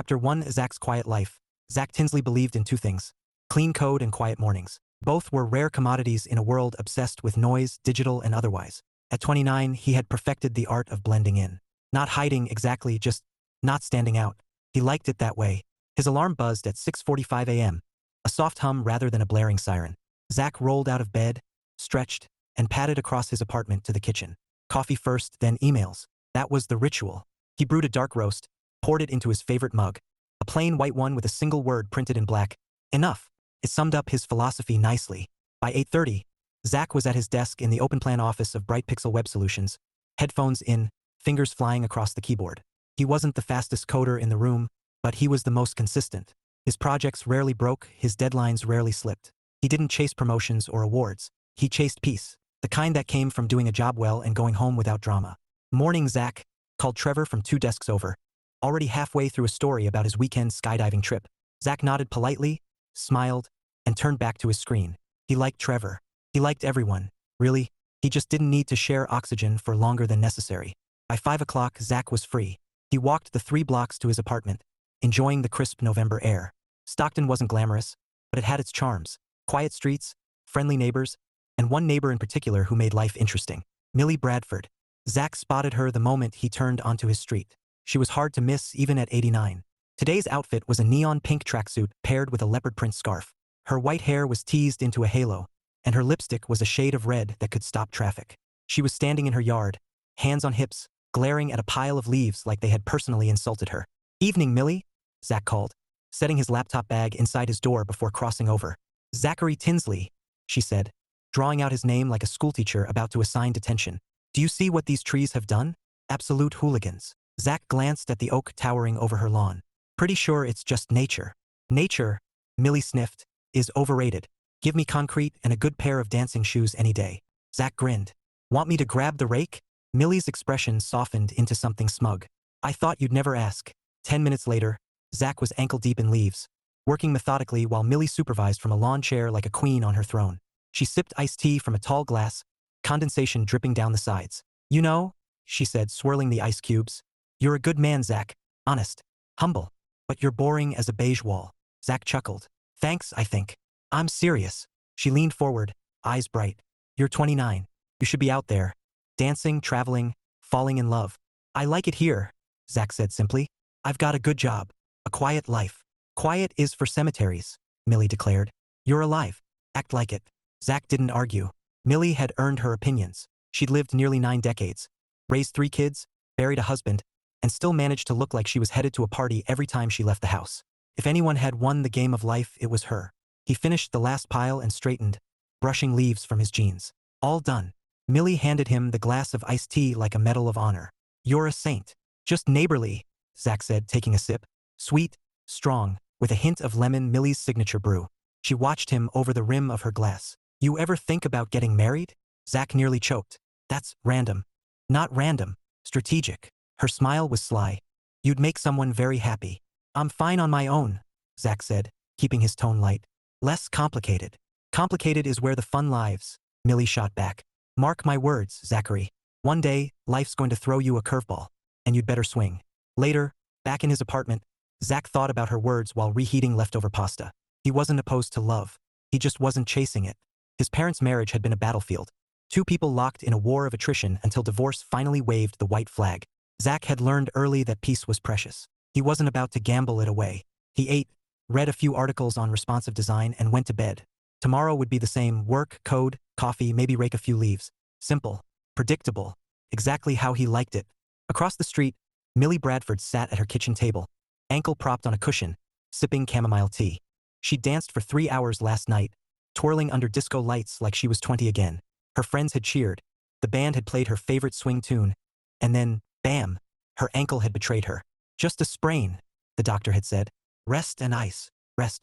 Chapter 1: Zack's Quiet Life. Zack Tinsley believed in two things: clean code and quiet mornings. Both were rare commodities in a world obsessed with noise, digital and otherwise. At 29, he had perfected the art of blending in. Not hiding exactly, just not standing out. He liked it that way. His alarm buzzed at 6:45 a.m. A soft hum rather than a blaring siren. Zack rolled out of bed, stretched, and padded across his apartment to the kitchen. Coffee first, then emails. That was the ritual. He brewed a dark roast, poured it into his favorite mug. A plain white one with a single word printed in black. Enough. It summed up his philosophy nicely. By 8:30, Zack was at his desk in the open-plan office of Bright Pixel Web Solutions, headphones in, fingers flying across the keyboard. He wasn't the fastest coder in the room, but he was the most consistent. His projects rarely broke, his deadlines rarely slipped. He didn't chase promotions or awards. He chased peace, the kind that came from doing a job well and going home without drama. "Morning, Zack," called Trevor from 2 desks over, already halfway through a story about his weekend skydiving trip. Zack nodded politely, smiled, and turned back to his screen. He liked Trevor. He liked everyone, really. He just didn't need to share oxygen for longer than necessary. By 5 o'clock, Zack was free. He walked the 3 blocks to his apartment, enjoying the crisp November air. Stockton wasn't glamorous, but it had its charms. Quiet streets, friendly neighbors, and one neighbor in particular who made life interesting. Millie Bradford. Zack spotted her the moment he turned onto his street. She was hard to miss even at 89. Today's outfit was a neon pink tracksuit paired with a leopard print scarf. Her white hair was teased into a halo, and her lipstick was a shade of red that could stop traffic. She was standing in her yard, hands on hips, glaring at a pile of leaves like they had personally insulted her. "Evening, Millie," Zack called, setting his laptop bag inside his door before crossing over. "Zachary Tinsley," she said, drawing out his name like a schoolteacher about to assign detention. "Do you see what these trees have done? Absolute hooligans." Zack glanced at the oak towering over her lawn. "Pretty sure it's just nature." "Nature," Millie sniffed, "is overrated. Give me concrete and a good pair of dancing shoes any day." Zack grinned. "Want me to grab the rake?" Millie's expression softened into something smug. "I thought you'd never ask." 10 minutes later, Zack was ankle-deep in leaves, working methodically while Millie supervised from a lawn chair like a queen on her throne. She sipped iced tea from a tall glass, condensation dripping down the sides. "You know," she said, swirling the ice cubes, "you're a good man, Zack. Honest. Humble. But you're boring as a beige wall." Zack chuckled. "Thanks, I think. I'm serious." She leaned forward, eyes bright. "You're 29. You should be out there. Dancing, traveling, falling in love." "I like it here," Zack said simply. "I've got a good job. A quiet life." "Quiet is for cemeteries," Millie declared. "You're alive. Act like it." Zack didn't argue. Millie had earned her opinions. She'd lived nearly 9 decades, raised 3 kids, buried a husband, and still managed to look like she was headed to a party every time she left the house. If anyone had won the game of life, it was her. He finished the last pile and straightened, brushing leaves from his jeans. "All done." Millie handed him the glass of iced tea like a medal of honor. "You're a saint." "Just neighborly," Zack said, taking a sip. Sweet, strong, with a hint of lemon, Millie's signature brew. She watched him over the rim of her glass. "You ever think about getting married?" Zack nearly choked. "That's random." "Not random. Strategic." Her smile was sly. "You'd make someone very happy." "I'm fine on my own," Zack said, keeping his tone light. "Less complicated." "Complicated is where the fun lives," Millie shot back. "Mark my words, Zachary. One day, life's going to throw you a curveball, and you'd better swing." Later, back in his apartment, Zack thought about her words while reheating leftover pasta. He wasn't opposed to love. He just wasn't chasing it. His parents' marriage had been a battlefield. 2 people locked in a war of attrition until divorce finally waved the white flag. Zack had learned early that peace was precious. He wasn't about to gamble it away. He ate, read a few articles on responsive design, and went to bed. Tomorrow would be the same: work, code, coffee, maybe rake a few leaves. Simple, predictable, exactly how he liked it. Across the street, Millie Bradford sat at her kitchen table, ankle propped on a cushion, sipping chamomile tea. She danced for 3 hours last night, twirling under disco lights like she was 20 again. Her friends had cheered. The band had played her favorite swing tune. And then, bam, her ankle had betrayed her. "Just a sprain," the doctor had said. "Rest and ice. Rest."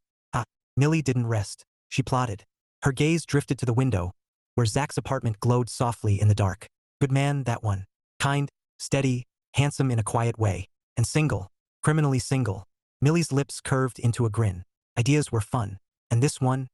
Millie didn't rest. She plodded. Her gaze drifted to the window, where Zack's apartment glowed softly in the dark. Good man, that one. Kind, steady, handsome in a quiet way. And single. Criminally single. Millie's lips curved into a grin. Ideas were fun. And this one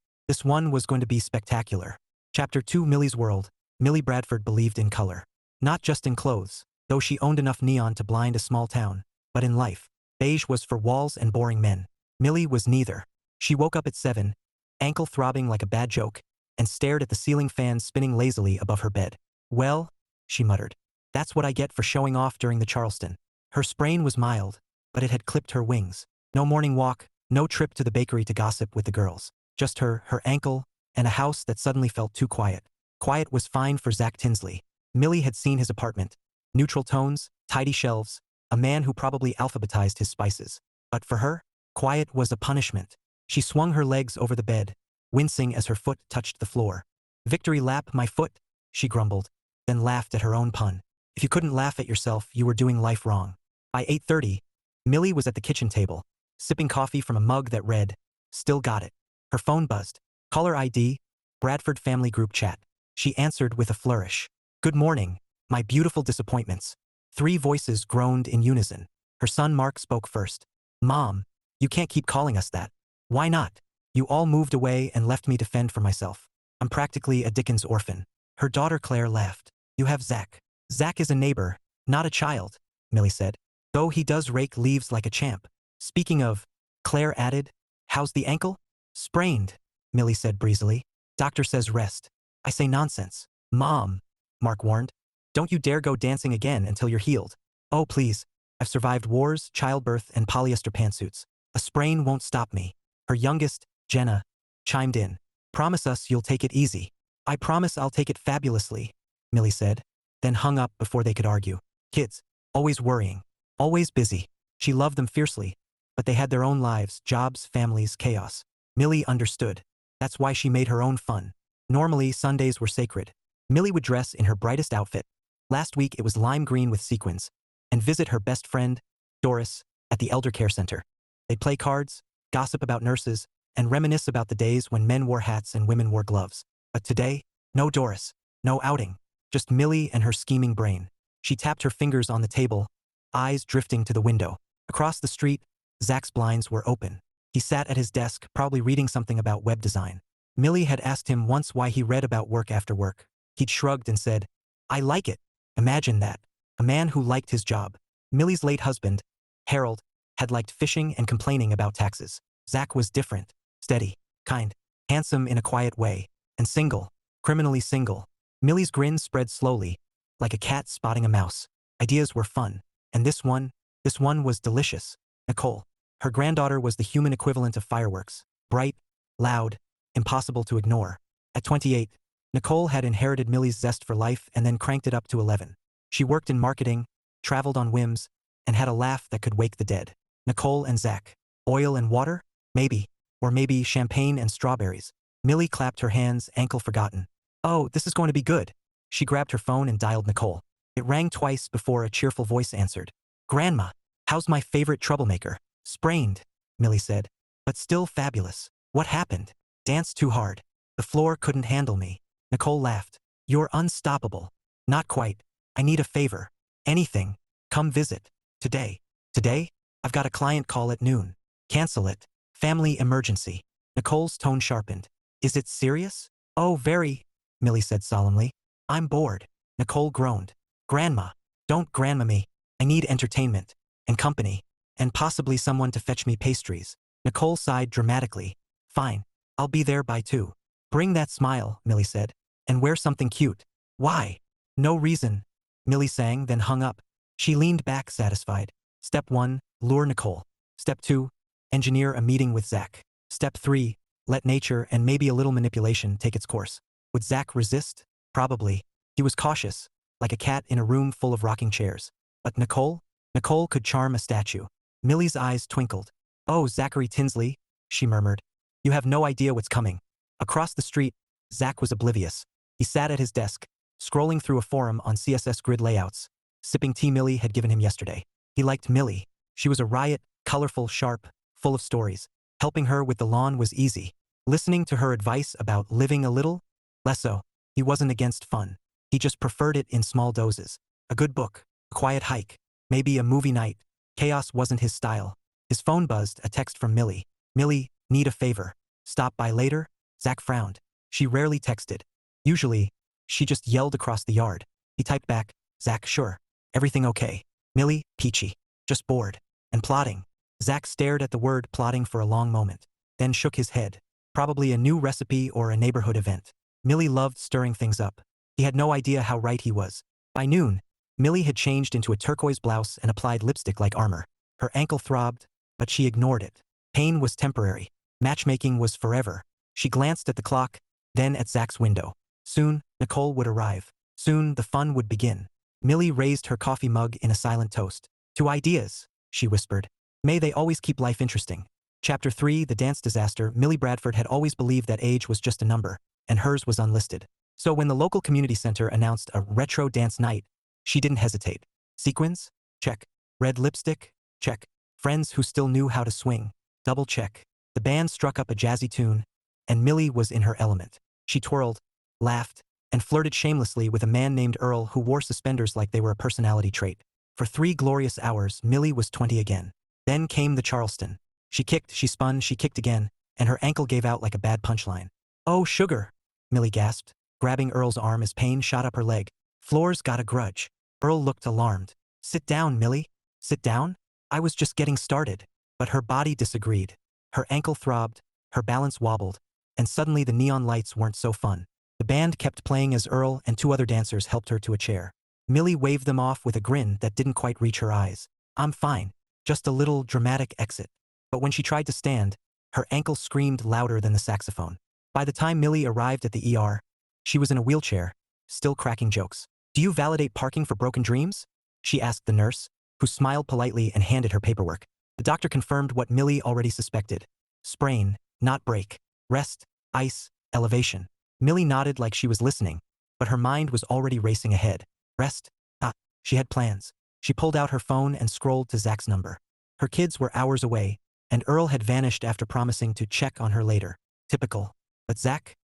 was going to be spectacular. Chapter 2: Millie's World. Millie Bradford believed in color. Not just in clothes, though she owned enough neon to blind a small town, but in life. Beige was for walls and boring men. Millie was neither. She woke up at 7, ankle throbbing like a bad joke, and stared at the ceiling fan spinning lazily above her bed. Well, she muttered. That's what I get for showing off during the Charleston. Her sprain was mild, but it had clipped her wings. No morning walk, no trip to the bakery to gossip with the girls. Just her ankle, and a house that suddenly felt too quiet. Quiet was fine for Zack Tinsley. Millie had seen his apartment. Neutral tones, tidy shelves, a man who probably alphabetized his spices. But for her, quiet was a punishment. She swung her legs over the bed, wincing as her foot touched the floor. Victory lap, my foot, she grumbled, then laughed at her own pun. If you couldn't laugh at yourself, you were doing life wrong. By 8:30, Millie was at the kitchen table, sipping coffee from a mug that read, "Still got it." Her phone buzzed. Caller ID, Bradford family group chat. She answered with a flourish. "Good morning, my beautiful disappointments." 3 voices groaned in unison. Her son Mark spoke first. "Mom, you can't keep calling us that." "Why not? You all moved away and left me to fend for myself. I'm practically a Dickens orphan." Her daughter Claire laughed. "You have Zack." "Zack is a neighbor, not a child," Millie said. "Though he does rake leaves like a champ." "Speaking of," Claire added, "how's the ankle?" "Sprained," Millie said breezily. "Doctor says rest." "I say nonsense." "Mom," Mark warned. "Don't you dare go dancing again until you're healed." "Oh please, I've survived wars, childbirth, and polyester pantsuits. A sprain won't stop me." Her youngest, Jenna, chimed in. "Promise us you'll take it easy." "I promise I'll take it fabulously," Millie said, then hung up before they could argue. Kids, always worrying, always busy. She loved them fiercely, but they had their own lives, jobs, families, chaos. Millie understood. That's why she made her own fun. Normally, Sundays were sacred. Millie would dress in her brightest outfit. Last week it was lime green with sequins, and visit her best friend, Doris, at the elder care center. They'd play cards, gossip about nurses, and reminisce about the days when men wore hats and women wore gloves. But today, no Doris, no outing, just Millie and her scheming brain. She tapped her fingers on the table, eyes drifting to the window. Across the street, Zack's blinds were open. He sat at his desk, probably reading something about web design. Millie had asked him once why he read about work after work. He'd shrugged and said, "I like it." Imagine that. A man who liked his job. Millie's late husband, Harold, had liked fishing and complaining about taxes. Zack was different, steady, kind, handsome in a quiet way, and single, criminally single. Millie's grin spread slowly, like a cat spotting a mouse. Ideas were fun, and this one was delicious. Nicole. Her granddaughter was the human equivalent of fireworks. Bright, loud, impossible to ignore. At 28, Nicole had inherited Millie's zest for life and then cranked it up to 11. She worked in marketing, traveled on whims, and had a laugh that could wake the dead. Nicole and Zack. Oil and water? Maybe. Or maybe champagne and strawberries. Millie clapped her hands, ankle forgotten. "Oh, this is going to be good." She grabbed her phone and dialed Nicole. It rang twice before a cheerful voice answered. "Grandma, how's my favorite troublemaker?" "Sprained," Millie said. "But still fabulous." "What happened?" "Danced too hard. The floor couldn't handle me." Nicole laughed. "You're unstoppable." "Not quite. I need a favor." "Anything. Come visit. Today." "Today? I've got a client call at noon." "Cancel it. Family emergency." Nicole's tone sharpened. "Is it serious?" "Oh, very," Millie said solemnly. "I'm bored." Nicole groaned. "Grandma, don't grandma me. I need entertainment, and company, and possibly someone to fetch me pastries." Nicole sighed dramatically. "Fine. I'll be there by 2. "Bring that smile," Millie said, "and wear something cute." "Why?" "No reason," Millie sang, then hung up. She leaned back satisfied. Step 1, lure Nicole. Step 2, engineer a meeting with Zack. Step 3, let nature and maybe a little manipulation take its course. Would Zack resist? Probably. He was cautious, like a cat in a room full of rocking chairs. But Nicole? Nicole could charm a statue. Millie's eyes twinkled. "Oh, Zachary Tinsley," she murmured. "You have no idea what's coming." Across the street, Zack was oblivious. He sat at his desk, scrolling through a forum on CSS grid layouts, sipping tea Millie had given him yesterday. He liked Millie. She was a riot, colorful, sharp, full of stories. Helping her with the lawn was easy. Listening to her advice about living a little? Less so. He wasn't against fun. He just preferred it in small doses. A good book, a quiet hike, maybe a movie night. Chaos wasn't his style. His phone buzzed, a text from Millie. "Millie, need a favor. Stop by later?" Zack frowned. She rarely texted. Usually, she just yelled across the yard. He typed back, "Zack, sure. Everything okay?" Millie, peachy. "Just bored." And plotting. Zack stared at the word plotting for a long moment, then shook his head. Probably a new recipe or a neighborhood event. Millie loved stirring things up. He had no idea how right he was. By noon, Millie had changed into a turquoise blouse and applied lipstick like armor. Her ankle throbbed, but she ignored it. Pain was temporary. Matchmaking was forever. She glanced at the clock, then at Zack's window. Soon, Nicole would arrive. Soon, the fun would begin. Millie raised her coffee mug in a silent toast. To ideas, she whispered. May they always keep life interesting. Chapter 3, The Dance Disaster. Millie Bradford had always believed that age was just a number, and hers was unlisted. So when the local community center announced a retro dance night, she didn't hesitate. Sequins? Check. Red lipstick? Check. Friends who still knew how to swing? Double check. The band struck up a jazzy tune, and Millie was in her element. She twirled, laughed, and flirted shamelessly with a man named Earl who wore suspenders like they were a personality trait. For 3 glorious hours, Millie was 20 again. Then came the Charleston. She kicked, she spun, she kicked again, and her ankle gave out like a bad punchline. Oh, sugar, Millie gasped, grabbing Earl's arm as pain shot up her leg. Floor's got a grudge. Earl looked alarmed. Sit down, Millie. Sit down? I was just getting started. But her body disagreed. Her ankle throbbed, her balance wobbled, and suddenly the neon lights weren't so fun. The band kept playing as Earl and 2 other dancers helped her to a chair. Millie waved them off with a grin that didn't quite reach her eyes. I'm fine. Just a little dramatic exit. But when she tried to stand, her ankle screamed louder than the saxophone. By the time Millie arrived at the ER, she was in a wheelchair, still cracking jokes. Do you validate parking for broken dreams? She asked the nurse, who smiled politely and handed her paperwork. The doctor confirmed what Millie already suspected. Sprain, not break. Rest, ice, elevation. Millie nodded like she was listening, but her mind was already racing ahead. Rest? She had plans. She pulled out her phone and scrolled to Zack's number. Her kids were hours away, and Earl had vanished after promising to check on her later. Typical. But Zack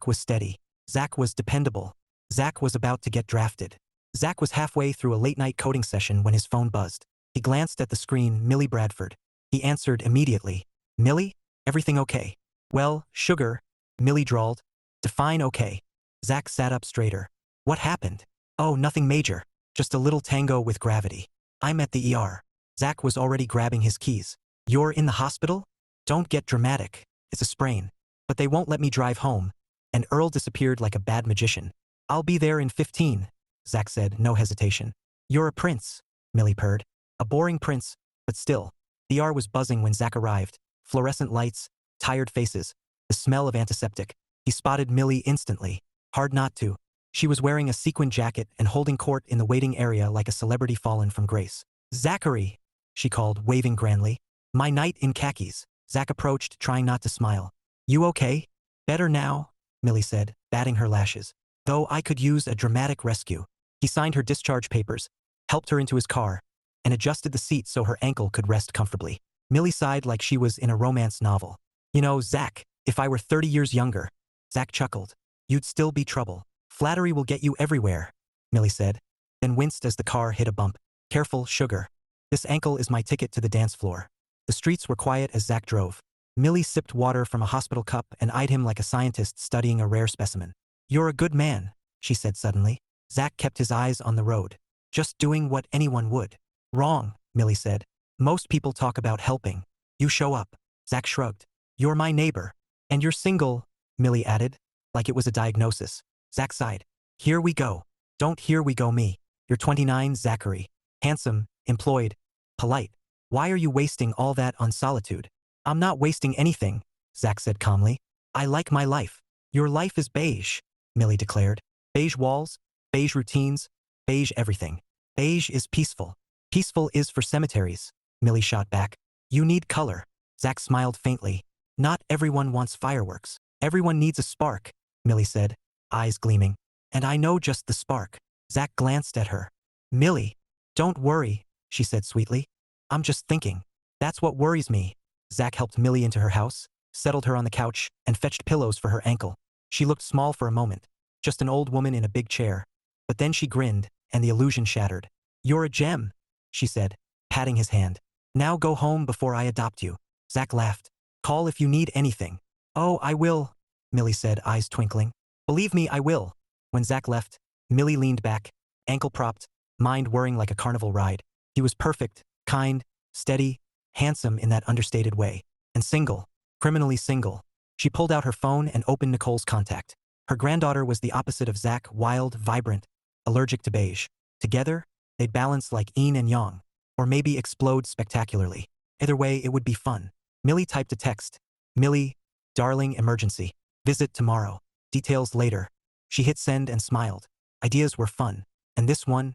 was steady. Zack was dependable. Zack was about to get drafted. Zack was halfway through a late-night coding session when his phone buzzed. He glanced at the screen. Millie Bradford. He answered immediately. Millie? Everything okay? Well, sugar, Millie drawled. Define okay. Zack sat up straighter. What happened? Oh, nothing major. Just a little tango with gravity. I'm at the ER. Zack was already grabbing his keys. You're in the hospital? Don't get dramatic. It's a sprain. But they won't let me drive home. And Earl disappeared like a bad magician. I'll be there in 15, Zack said, no hesitation. You're a prince, Millie purred. A boring prince, but still. The ER was buzzing when Zack arrived. Fluorescent lights, tired faces, the smell of antiseptic. He spotted Millie instantly. Hard not to. She was wearing a sequin jacket and holding court in the waiting area like a celebrity fallen from grace. Zachary, she called, waving grandly. My knight in khakis. Zack approached, trying not to smile. You okay? Better now, Millie said, batting her lashes. Though I could use a dramatic rescue. He signed her discharge papers, helped her into his car, and adjusted the seat so her ankle could rest comfortably. Millie sighed like she was in a romance novel. You know, Zack, if I were 30 years younger. Zack chuckled. You'd still be trouble. Flattery will get you everywhere, Millie said, then winced as the car hit a bump. Careful, sugar. This ankle is my ticket to the dance floor. The streets were quiet as Zack drove. Millie sipped water from a hospital cup and eyed him like a scientist studying a rare specimen. You're a good man, she said suddenly. Zack kept his eyes on the road. Just doing what anyone would. Wrong, Millie said. Most people talk about helping. You show up. Zack shrugged. You're my neighbor. And you're single, Millie added, like it was a diagnosis. Zack sighed. Here we go. Don't here we go me. You're 29, Zachary. Handsome, employed, polite. Why are you wasting all that on solitude? I'm not wasting anything, Zack said calmly. I like my life. Your life is beige, Millie declared. Beige walls, beige routines, beige everything. Beige is peaceful. Peaceful is for cemeteries, Millie shot back. You need color. Zack smiled faintly. Not everyone wants fireworks. Everyone needs a spark, Millie said, eyes gleaming. And I know just the spark. Zack glanced at her. Millie, don't worry, she said sweetly. I'm just thinking. That's what worries me. Zack helped Millie into her house, settled her on the couch, and fetched pillows for her ankle. She looked small for a moment, just an old woman in a big chair. But then she grinned, and the illusion shattered. You're a gem, she said, patting his hand. Now go home before I adopt you. Zack laughed. Call if you need anything. Oh, I will, Millie said, eyes twinkling. Believe me, I will. When Zack left, Millie leaned back, ankle propped, mind whirring like a carnival ride. He was perfect, kind, steady, handsome in that understated way, and single, criminally single. She pulled out her phone and opened Nicole's contact. Her granddaughter was the opposite of Zack, wild, vibrant, allergic to beige. Together, they'd balance like yin and yang, or maybe explode spectacularly. Either way, it would be fun. Millie typed a text. Millie, darling, emergency. Visit tomorrow. Details later. She hit send and smiled. Ideas were fun. And this one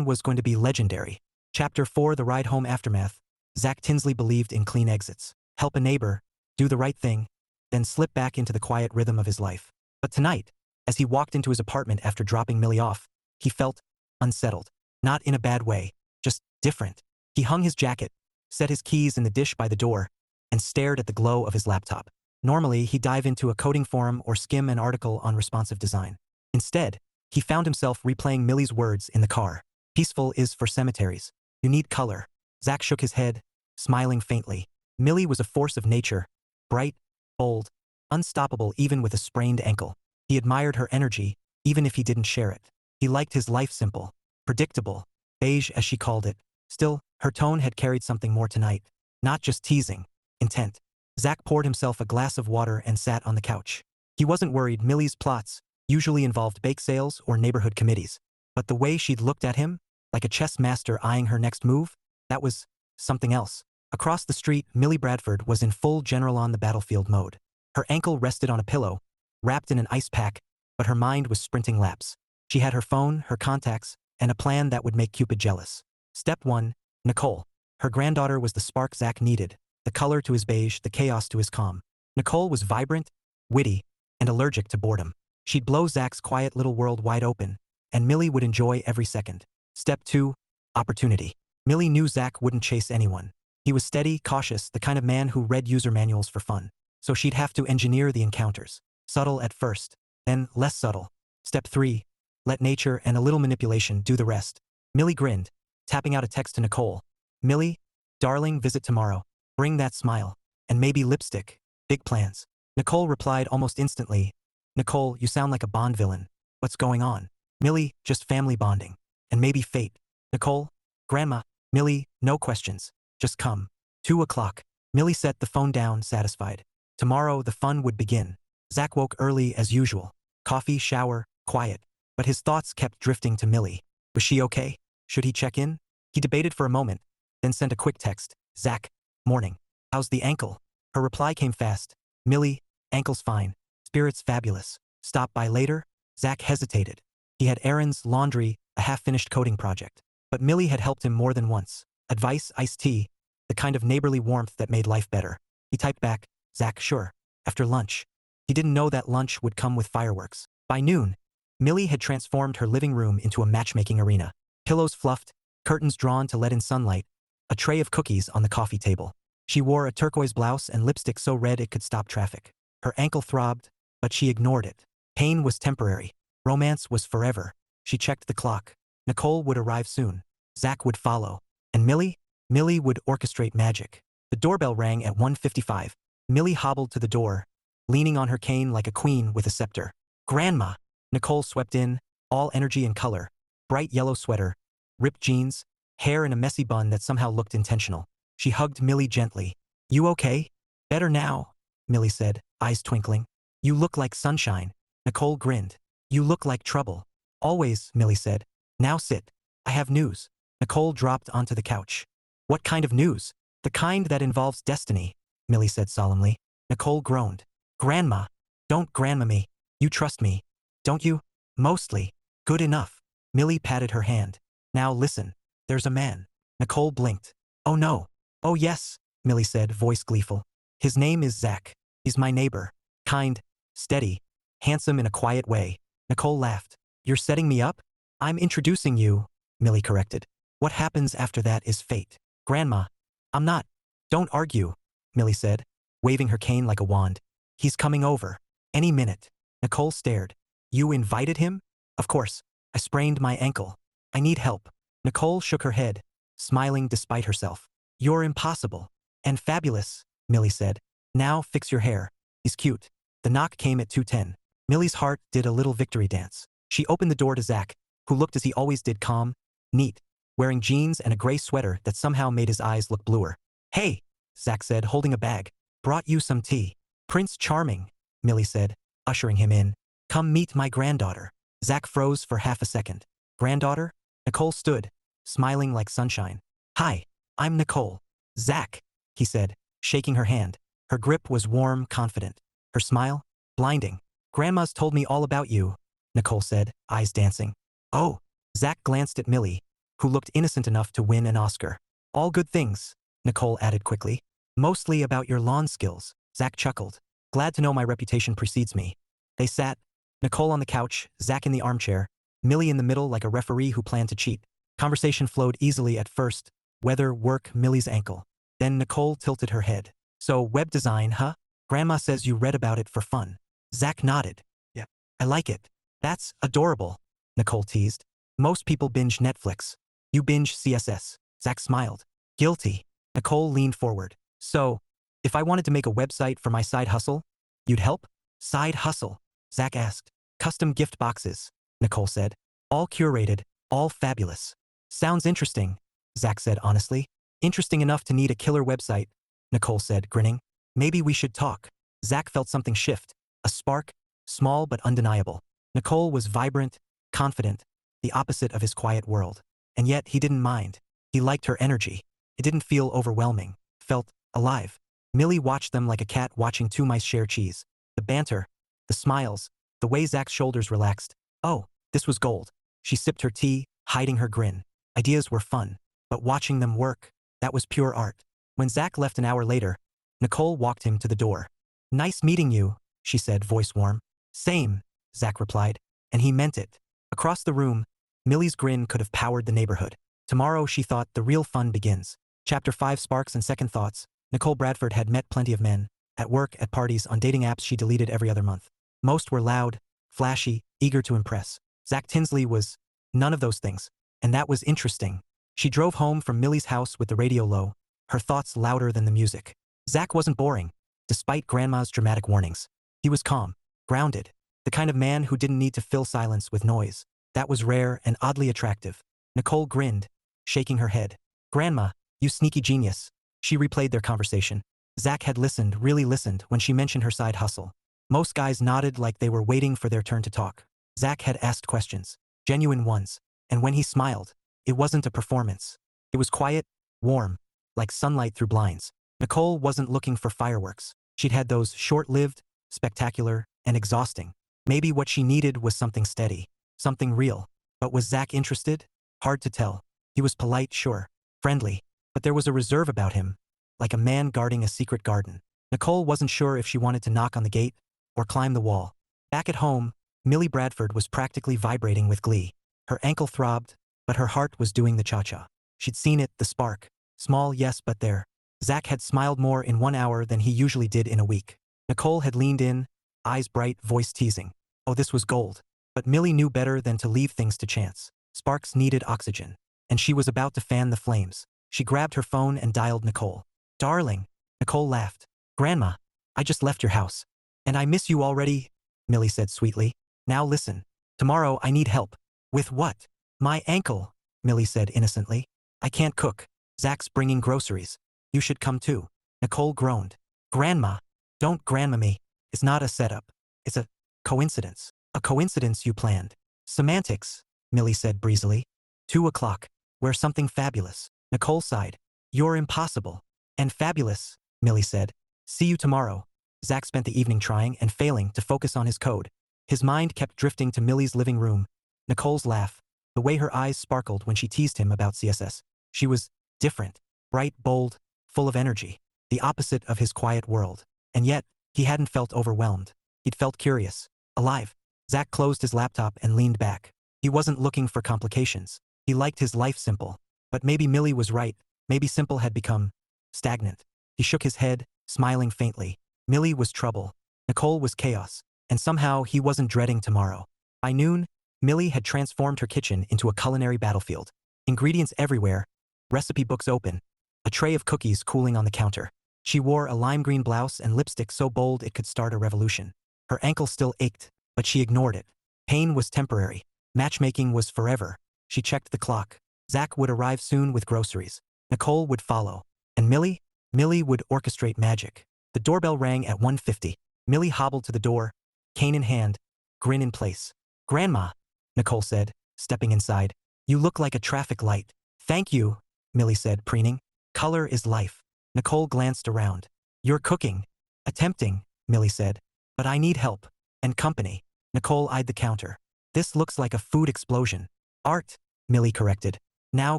was going to be legendary. Chapter 4, The Ride Home Aftermath. Zack Tinsley believed in clean exits. Help a neighbor, do the right thing, then slip back into the quiet rhythm of his life. But tonight, as he walked into his apartment after dropping Millie off, he felt unsettled. Not in a bad way, just different. He hung his jacket, set his keys in the dish by the door, and stared at the glow of his laptop. Normally, he'd dive into a coding forum or skim an article on responsive design. Instead, he found himself replaying Millie's words in the car. Peaceful is for cemeteries. You need color. Zack shook his head, smiling faintly. Millie was a force of nature, bright, bold, unstoppable even with a sprained ankle. He admired her energy, even if he didn't share it. He liked his life simple, predictable, beige as she called it. Still, her tone had carried something more tonight. Not just teasing, intent. Zack poured himself a glass of water and sat on the couch. He wasn't worried. Millie's plots usually involved bake sales or neighborhood committees. But the way she'd looked at him, like a chess master eyeing her next move, that was something else. Across the street, Millie Bradford was in full general on the battlefield mode. Her ankle rested on a pillow, wrapped in an ice pack, but her mind was sprinting laps. She had her phone, her contacts, and a plan that would make Cupid jealous. Step 1, Nicole. Her granddaughter was the spark Zack needed, the color to his beige, the chaos to his calm. Nicole was vibrant, witty, and allergic to boredom. She'd blow Zack's quiet little world wide open, and Millie would enjoy every second. Step 2, opportunity. Millie knew Zack wouldn't chase anyone. He was steady, cautious, the kind of man who read user manuals for fun. So she'd have to engineer the encounters. Subtle at first, then less subtle. Step 3, let nature and a little manipulation do the rest. Millie grinned, tapping out a text to Nicole. Millie, darling, visit tomorrow. Bring that smile. And maybe lipstick. Big plans. Nicole replied almost instantly. Nicole, you sound like a Bond villain. What's going on? Millie, just family bonding. And maybe fate. Nicole, Grandma. Millie, no questions. Just come. 2 o'clock. Millie set the phone down, satisfied. Tomorrow, the fun would begin. Zack woke early as usual. Coffee, shower, quiet. But his thoughts kept drifting to Millie. Was she okay? Should he check in? He debated for a moment, then sent a quick text. Zack, morning. How's the ankle? Her reply came fast. Millie, ankle's fine. Spirits fabulous. Stop by later? Zack hesitated. He had errands, laundry, a half-finished coding project. But Millie had helped him more than once. Advice, iced tea, the kind of neighborly warmth that made life better. He typed back, Zack, sure. After lunch. He didn't know that lunch would come with fireworks. By noon, Millie had transformed her living room into a matchmaking arena. Pillows fluffed, curtains drawn to let in sunlight, a tray of cookies on the coffee table. She wore a turquoise blouse and lipstick so red it could stop traffic. Her ankle throbbed, but she ignored it. Pain was temporary. Romance was forever. She checked the clock. Nicole would arrive soon. Zack would follow. And Millie? Millie would orchestrate magic. The doorbell rang at 1:55. Millie hobbled to the door, leaning on her cane like a queen with a scepter. Grandma! Nicole swept in, all energy and color. Bright yellow sweater, ripped jeans, hair in a messy bun that somehow looked intentional. She hugged Millie gently. You okay? Better now, Millie said, eyes twinkling. You look like sunshine. Nicole grinned. You look like trouble. Always, Millie said. Now sit. I have news. Nicole dropped onto the couch. What kind of news? The kind that involves destiny, Millie said solemnly. Nicole groaned. Grandma. Don't grandma me. You trust me. Don't you? Mostly. Good enough. Millie patted her hand. Now listen. There's a man. Nicole blinked. Oh no. Oh yes, Millie said, voice gleeful. His name is Zack. He's my neighbor. Kind, steady, handsome in a quiet way. Nicole laughed. You're setting me up? I'm introducing you, Millie corrected. What happens after that is fate. Grandma. I'm not. Don't argue, Millie said, waving her cane like a wand. He's coming over. Any minute. Nicole stared. You invited him? Of course. I sprained my ankle. I need help. Nicole shook her head, smiling despite herself. You're impossible. And fabulous, Millie said. Now fix your hair. He's cute. The knock came at 2:10. Millie's heart did a little victory dance. She opened the door to Zack, who looked as he always did, calm, neat, wearing jeans and a gray sweater that somehow made his eyes look bluer. Hey, Zack said, holding a bag. Brought you some tea. Prince Charming, Millie said, ushering him in. Come meet my granddaughter. Zack froze for half a second. Granddaughter? Nicole stood, smiling like sunshine. Hi, I'm Nicole. Zack, he said, shaking her hand. Her grip was warm, confident. Her smile? Blinding. Grandma's told me all about you, Nicole said, eyes dancing. Oh. Zack glanced at Millie, who looked innocent enough to win an Oscar. All good things, Nicole added quickly. Mostly about your lawn skills, Zack chuckled. Glad to know my reputation precedes me. They sat, Nicole on the couch, Zack in the armchair, Millie in the middle like a referee who planned to cheat. Conversation flowed easily at first. Weather, work, Millie's ankle. Then Nicole tilted her head. So, web design, huh? Grandma says you read about it for fun. Zack nodded. Yeah. I like it. That's adorable, Nicole teased. Most people binge Netflix. You binge CSS. Zack smiled. Guilty. Nicole leaned forward. So, if I wanted to make a website for my side hustle, you'd help? Side hustle? Zack asked. Custom gift boxes, Nicole said. All curated, all fabulous. Sounds interesting, Zack said honestly. Interesting enough to need a killer website, Nicole said, grinning. Maybe we should talk. Zack felt something shift. A spark, small but undeniable. Nicole was vibrant, confident, the opposite of his quiet world. And yet he didn't mind. He liked her energy. It didn't feel overwhelming. Felt alive. Millie watched them like a cat watching two mice share cheese. The banter, the smiles, the way Zack's shoulders relaxed. Oh, this was gold. She sipped her tea, hiding her grin. Ideas were fun, but watching them work, that was pure art. When Zack left an hour later, Nicole walked him to the door. Nice meeting you, she said, voice warm. Same, Zack replied, and he meant it. Across the room, Millie's grin could have powered the neighborhood. Tomorrow, she thought, the real fun begins. Chapter 5 Sparks and Second Thoughts. Nicole Bradford had met plenty of men. At work, at parties, on dating apps she deleted every other month. Most were loud, flashy, eager to impress. Zack Tinsley was none of those things. And that was interesting. She drove home from Millie's house with the radio low, her thoughts louder than the music. Zack wasn't boring, despite Grandma's dramatic warnings. He was calm, grounded, the kind of man who didn't need to fill silence with noise. That was rare and oddly attractive. Nicole grinned, shaking her head. Grandma, you sneaky genius. She replayed their conversation. Zack had listened, really listened, when she mentioned her side hustle. Most guys nodded like they were waiting for their turn to talk. Zack had asked questions, genuine ones, and when he smiled, it wasn't a performance. It was quiet, warm, like sunlight through blinds. Nicole wasn't looking for fireworks. She'd had those short-lived, spectacular, and exhausting. Maybe what she needed was something steady, something real. But was Zack interested? Hard to tell. He was polite, sure, friendly, but there was a reserve about him, like a man guarding a secret garden. Nicole wasn't sure if she wanted to knock on the gate or climb the wall. Back at home, Millie Bradford was practically vibrating with glee. Her ankle throbbed, but her heart was doing the cha-cha. She'd seen it, the spark. Small, yes, but there. Zack had smiled more in 1 hour than he usually did in a week. Nicole had leaned in, eyes bright, voice teasing. Oh, this was gold. But Millie knew better than to leave things to chance. Sparks needed oxygen. And she was about to fan the flames. She grabbed her phone and dialed Nicole. Darling. Nicole laughed. Grandma, I just left your house. And I miss you already, Millie said sweetly. Now listen. Tomorrow I need help. With what? My ankle, Millie said innocently. I can't cook. Zack's bringing groceries. You should come too. Nicole groaned. Grandma. Don't grandma me. It's not a setup. It's a coincidence. A coincidence you planned. Semantics, Millie said breezily. 2 o'clock. Wear something fabulous. Nicole sighed. You're impossible. And fabulous, Millie said. See you tomorrow. Zack spent the evening trying and failing to focus on his code. His mind kept drifting to Millie's living room. Nicole's laugh. The way her eyes sparkled when she teased him about CSS. She was different. Bright, bold, full of energy. The opposite of his quiet world. And yet, he hadn't felt overwhelmed. He'd felt curious. Alive. Zack closed his laptop and leaned back. He wasn't looking for complications. He liked his life simple. But maybe Millie was right. Maybe simple had become stagnant. He shook his head, smiling faintly. Millie was trouble. Nicole was chaos. And somehow he wasn't dreading tomorrow. By noon, Millie had transformed her kitchen into a culinary battlefield. Ingredients everywhere, recipe books open, a tray of cookies cooling on the counter. She wore a lime green blouse and lipstick so bold it could start a revolution. Her ankle still ached, but she ignored it. Pain was temporary. Matchmaking was forever. She checked the clock. Zack would arrive soon with groceries. Nicole would follow. And Millie? Millie would orchestrate magic. The doorbell rang at 1:50. Millie hobbled to the door, cane in hand, grin in place. "Grandma," Nicole said, stepping inside. "You look like a traffic light." "Thank you," Millie said, preening. "Color is life." Nicole glanced around. "You're cooking." "Attempting," Millie said. "But I need help. And company." Nicole eyed the counter. "This looks like a food explosion." "Art," Millie corrected. "Now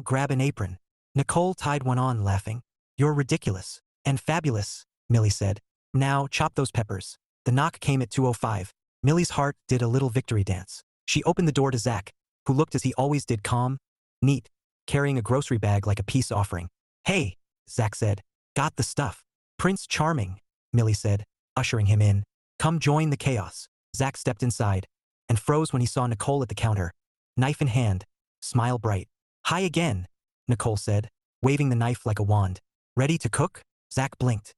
grab an apron." Nicole tied one on, laughing. "You're ridiculous." "And fabulous," Millie said. "Now chop those peppers." The knock came at 2:05. Millie's heart did a little victory dance. She opened the door to Zack, who looked as he always did, calm, neat, carrying a grocery bag like a peace offering. "Hey," Zack said. "Got the stuff." "Prince Charming," Millie said, ushering him in. "Come join the chaos." Zack stepped inside and froze when he saw Nicole at the counter, knife in hand, smile bright. "Hi again," Nicole said, waving the knife like a wand. "Ready to cook?" Zack blinked.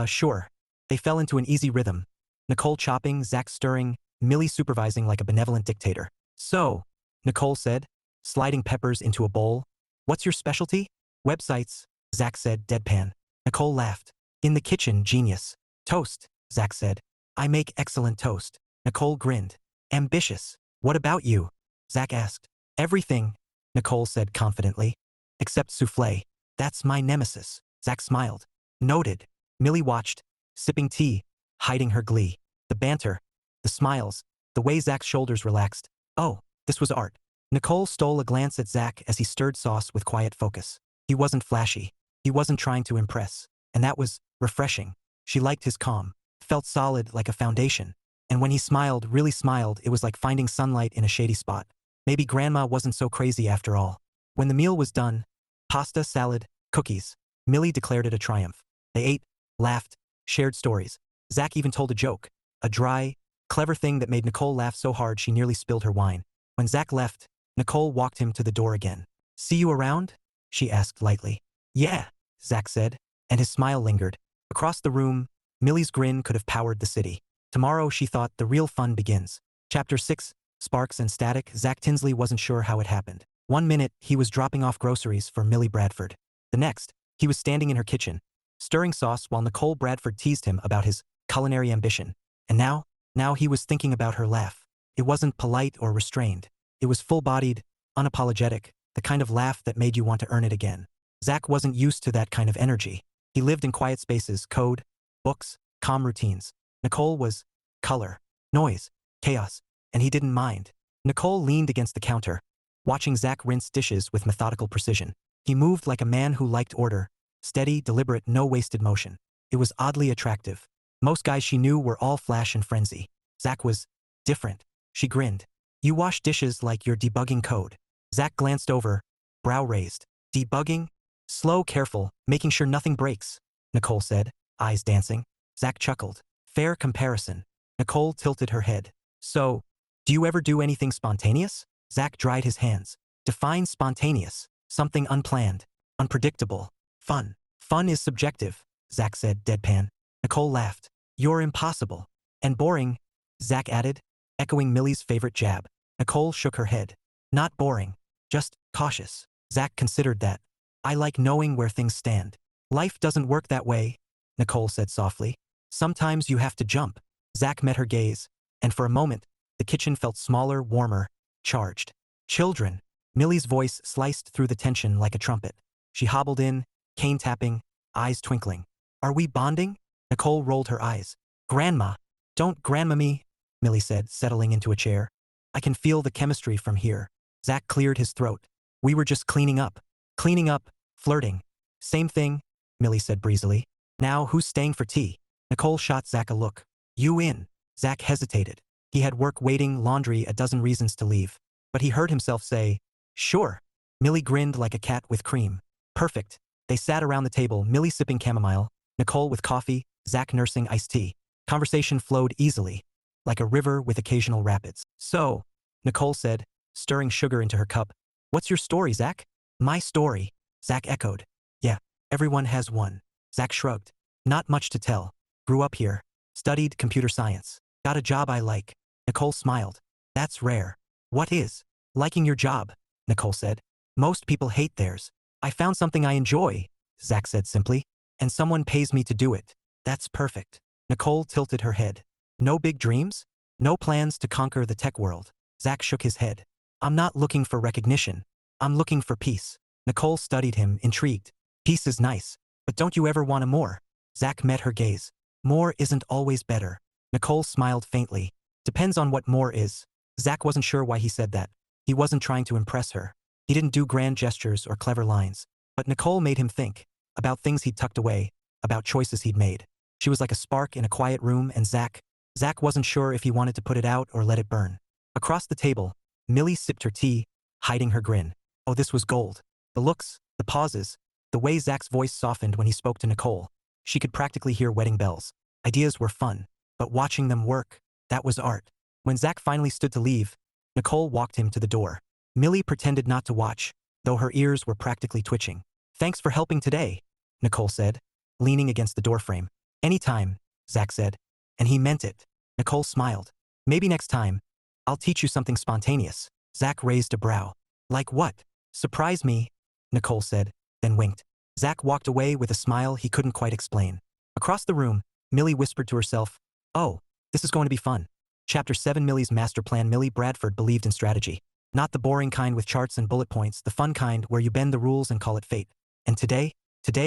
Sure." They fell into an easy rhythm. Nicole chopping, Zack stirring, Millie supervising like a benevolent dictator. "So," Nicole said, sliding peppers into a bowl. "What's your specialty?" "Websites," Zack said, deadpan. Nicole laughed. "In the kitchen, genius." "Toast," Zack said. "I make excellent toast." Nicole grinned. "Ambitious." "What about you?" Zack asked. "Everything," Nicole said confidently. "Except soufflé. That's my nemesis." Zack smiled. "Noted." Millie watched, sipping tea, hiding her glee. The banter, the smiles, the way Zack's shoulders relaxed. Oh, this was art. Nicole stole a glance at Zack as he stirred sauce with quiet focus. He wasn't flashy. He wasn't trying to impress. And that was refreshing. She liked his calm. Felt solid like a foundation. And when he smiled, really smiled, it was like finding sunlight in a shady spot. Maybe Grandma wasn't so crazy after all. When the meal was done, pasta, salad, cookies, Millie declared it a triumph. They ate, laughed, shared stories. Zack even told a joke, a dry, clever thing that made Nicole laugh so hard she nearly spilled her wine. When Zack left, Nicole walked him to the door again. "See you around?" she asked lightly. "Yeah," Zack said, and his smile lingered. Across the room, Millie's grin could have powered the city. Tomorrow, she thought, the real fun begins. Chapter 6, Sparks and Static. Zack Tinsley wasn't sure how it happened. One minute, he was dropping off groceries for Millie Bradford. The next, he was standing in her kitchen, stirring sauce while Nicole Bradford teased him about his culinary ambition. And now he was thinking about her laugh. It wasn't polite or restrained. It was full-bodied, unapologetic, the kind of laugh that made you want to earn it again. Zack wasn't used to that kind of energy. He lived in quiet spaces, code, books, calm routines. Nicole was color, noise, chaos, and he didn't mind. Nicole leaned against the counter, watching Zack rinse dishes with methodical precision. He moved like a man who liked order, steady, deliberate, no wasted motion. It was oddly attractive. Most guys she knew were all flash and frenzy. Zack was different. She grinned. "You wash dishes like you're debugging code." Zack glanced over, brow raised. "Debugging? Slow, careful, making sure nothing breaks," Nicole said, eyes dancing. Zack chuckled. "Fair comparison." Nicole tilted her head. "So, do you ever do anything spontaneous?" Zack dried his hands. "Define spontaneous." "Something unplanned, unpredictable, fun." "Fun is subjective," Zack said, deadpan. Nicole laughed. "You're impossible." "And boring," Zack added, echoing Millie's favorite jab. Nicole shook her head. "Not boring, just cautious." Zack considered that. "I like knowing where things stand." "Life doesn't work that way," Nicole said softly. "Sometimes you have to jump." Zack met her gaze, and for a moment, the kitchen felt smaller, warmer, charged. "Children." Millie's voice sliced through the tension like a trumpet. She hobbled in, cane tapping, eyes twinkling. "Are we bonding?" Nicole rolled her eyes. "Grandma." "Don't grandma me," Millie said, settling into a chair. "I can feel the chemistry from here." Zack cleared his throat. "We were just cleaning up." "Cleaning up, flirting. Same thing," Millie said breezily. "Now who's staying for tea?" Nicole shot Zack a look. "You in." Zack hesitated. He had work waiting, laundry, a dozen reasons to leave. But he heard himself say, "Sure." Millie grinned like a cat with cream. "Perfect." They sat around the table, Millie sipping chamomile, Nicole with coffee, Zack nursing iced tea. Conversation flowed easily, like a river with occasional rapids. "So," Nicole said, stirring sugar into her cup, "what's your story, Zack?" "My story," Zack echoed. "Yeah, everyone has one." Zack shrugged. "Not much to tell. Grew up here. Studied computer science. Got a job I like." Nicole smiled. "That's rare." "What is?" "Liking your job," Nicole said. "Most people hate theirs." "I found something I enjoy," Zack said simply. And someone pays me to do it. That's perfect. Nicole tilted her head. No big dreams? No plans to conquer the tech world? Zack shook his head. I'm not looking for recognition. I'm looking for peace. Nicole studied him, intrigued. Peace is nice, but don't you ever want a more? Zack met her gaze. More isn't always better. Nicole smiled faintly. Depends on what more is. Zack wasn't sure why he said that. He wasn't trying to impress her. He didn't do grand gestures or clever lines. But Nicole made him think. About things he'd tucked away. About choices he'd made. She was like a spark in a quiet room, and Zack wasn't sure if he wanted to put it out or let it burn. Across the table, Millie sipped her tea, hiding her grin. Oh, this was gold. The looks, the pauses, the way Zack's voice softened when he spoke to Nicole. She could practically hear wedding bells. Ideas were fun, but watching them work, that was art. When Zack finally stood to leave, Nicole walked him to the door. Millie pretended not to watch, though her ears were practically twitching. Thanks for helping today, Nicole said, leaning against the doorframe. Anytime, Zack said. And he meant it. Nicole smiled. Maybe next time, I'll teach you something spontaneous. Zack raised a brow. Like what? Surprise me, Nicole said, then winked. Zack walked away with a smile he couldn't quite explain. Across the room, Millie whispered to herself, oh, this is going to be fun. Chapter 7 Millie's Master Plan. Millie Bradford believed in strategy. Not the boring kind with charts and bullet points, the fun kind where you bend the rules and call it fate. And today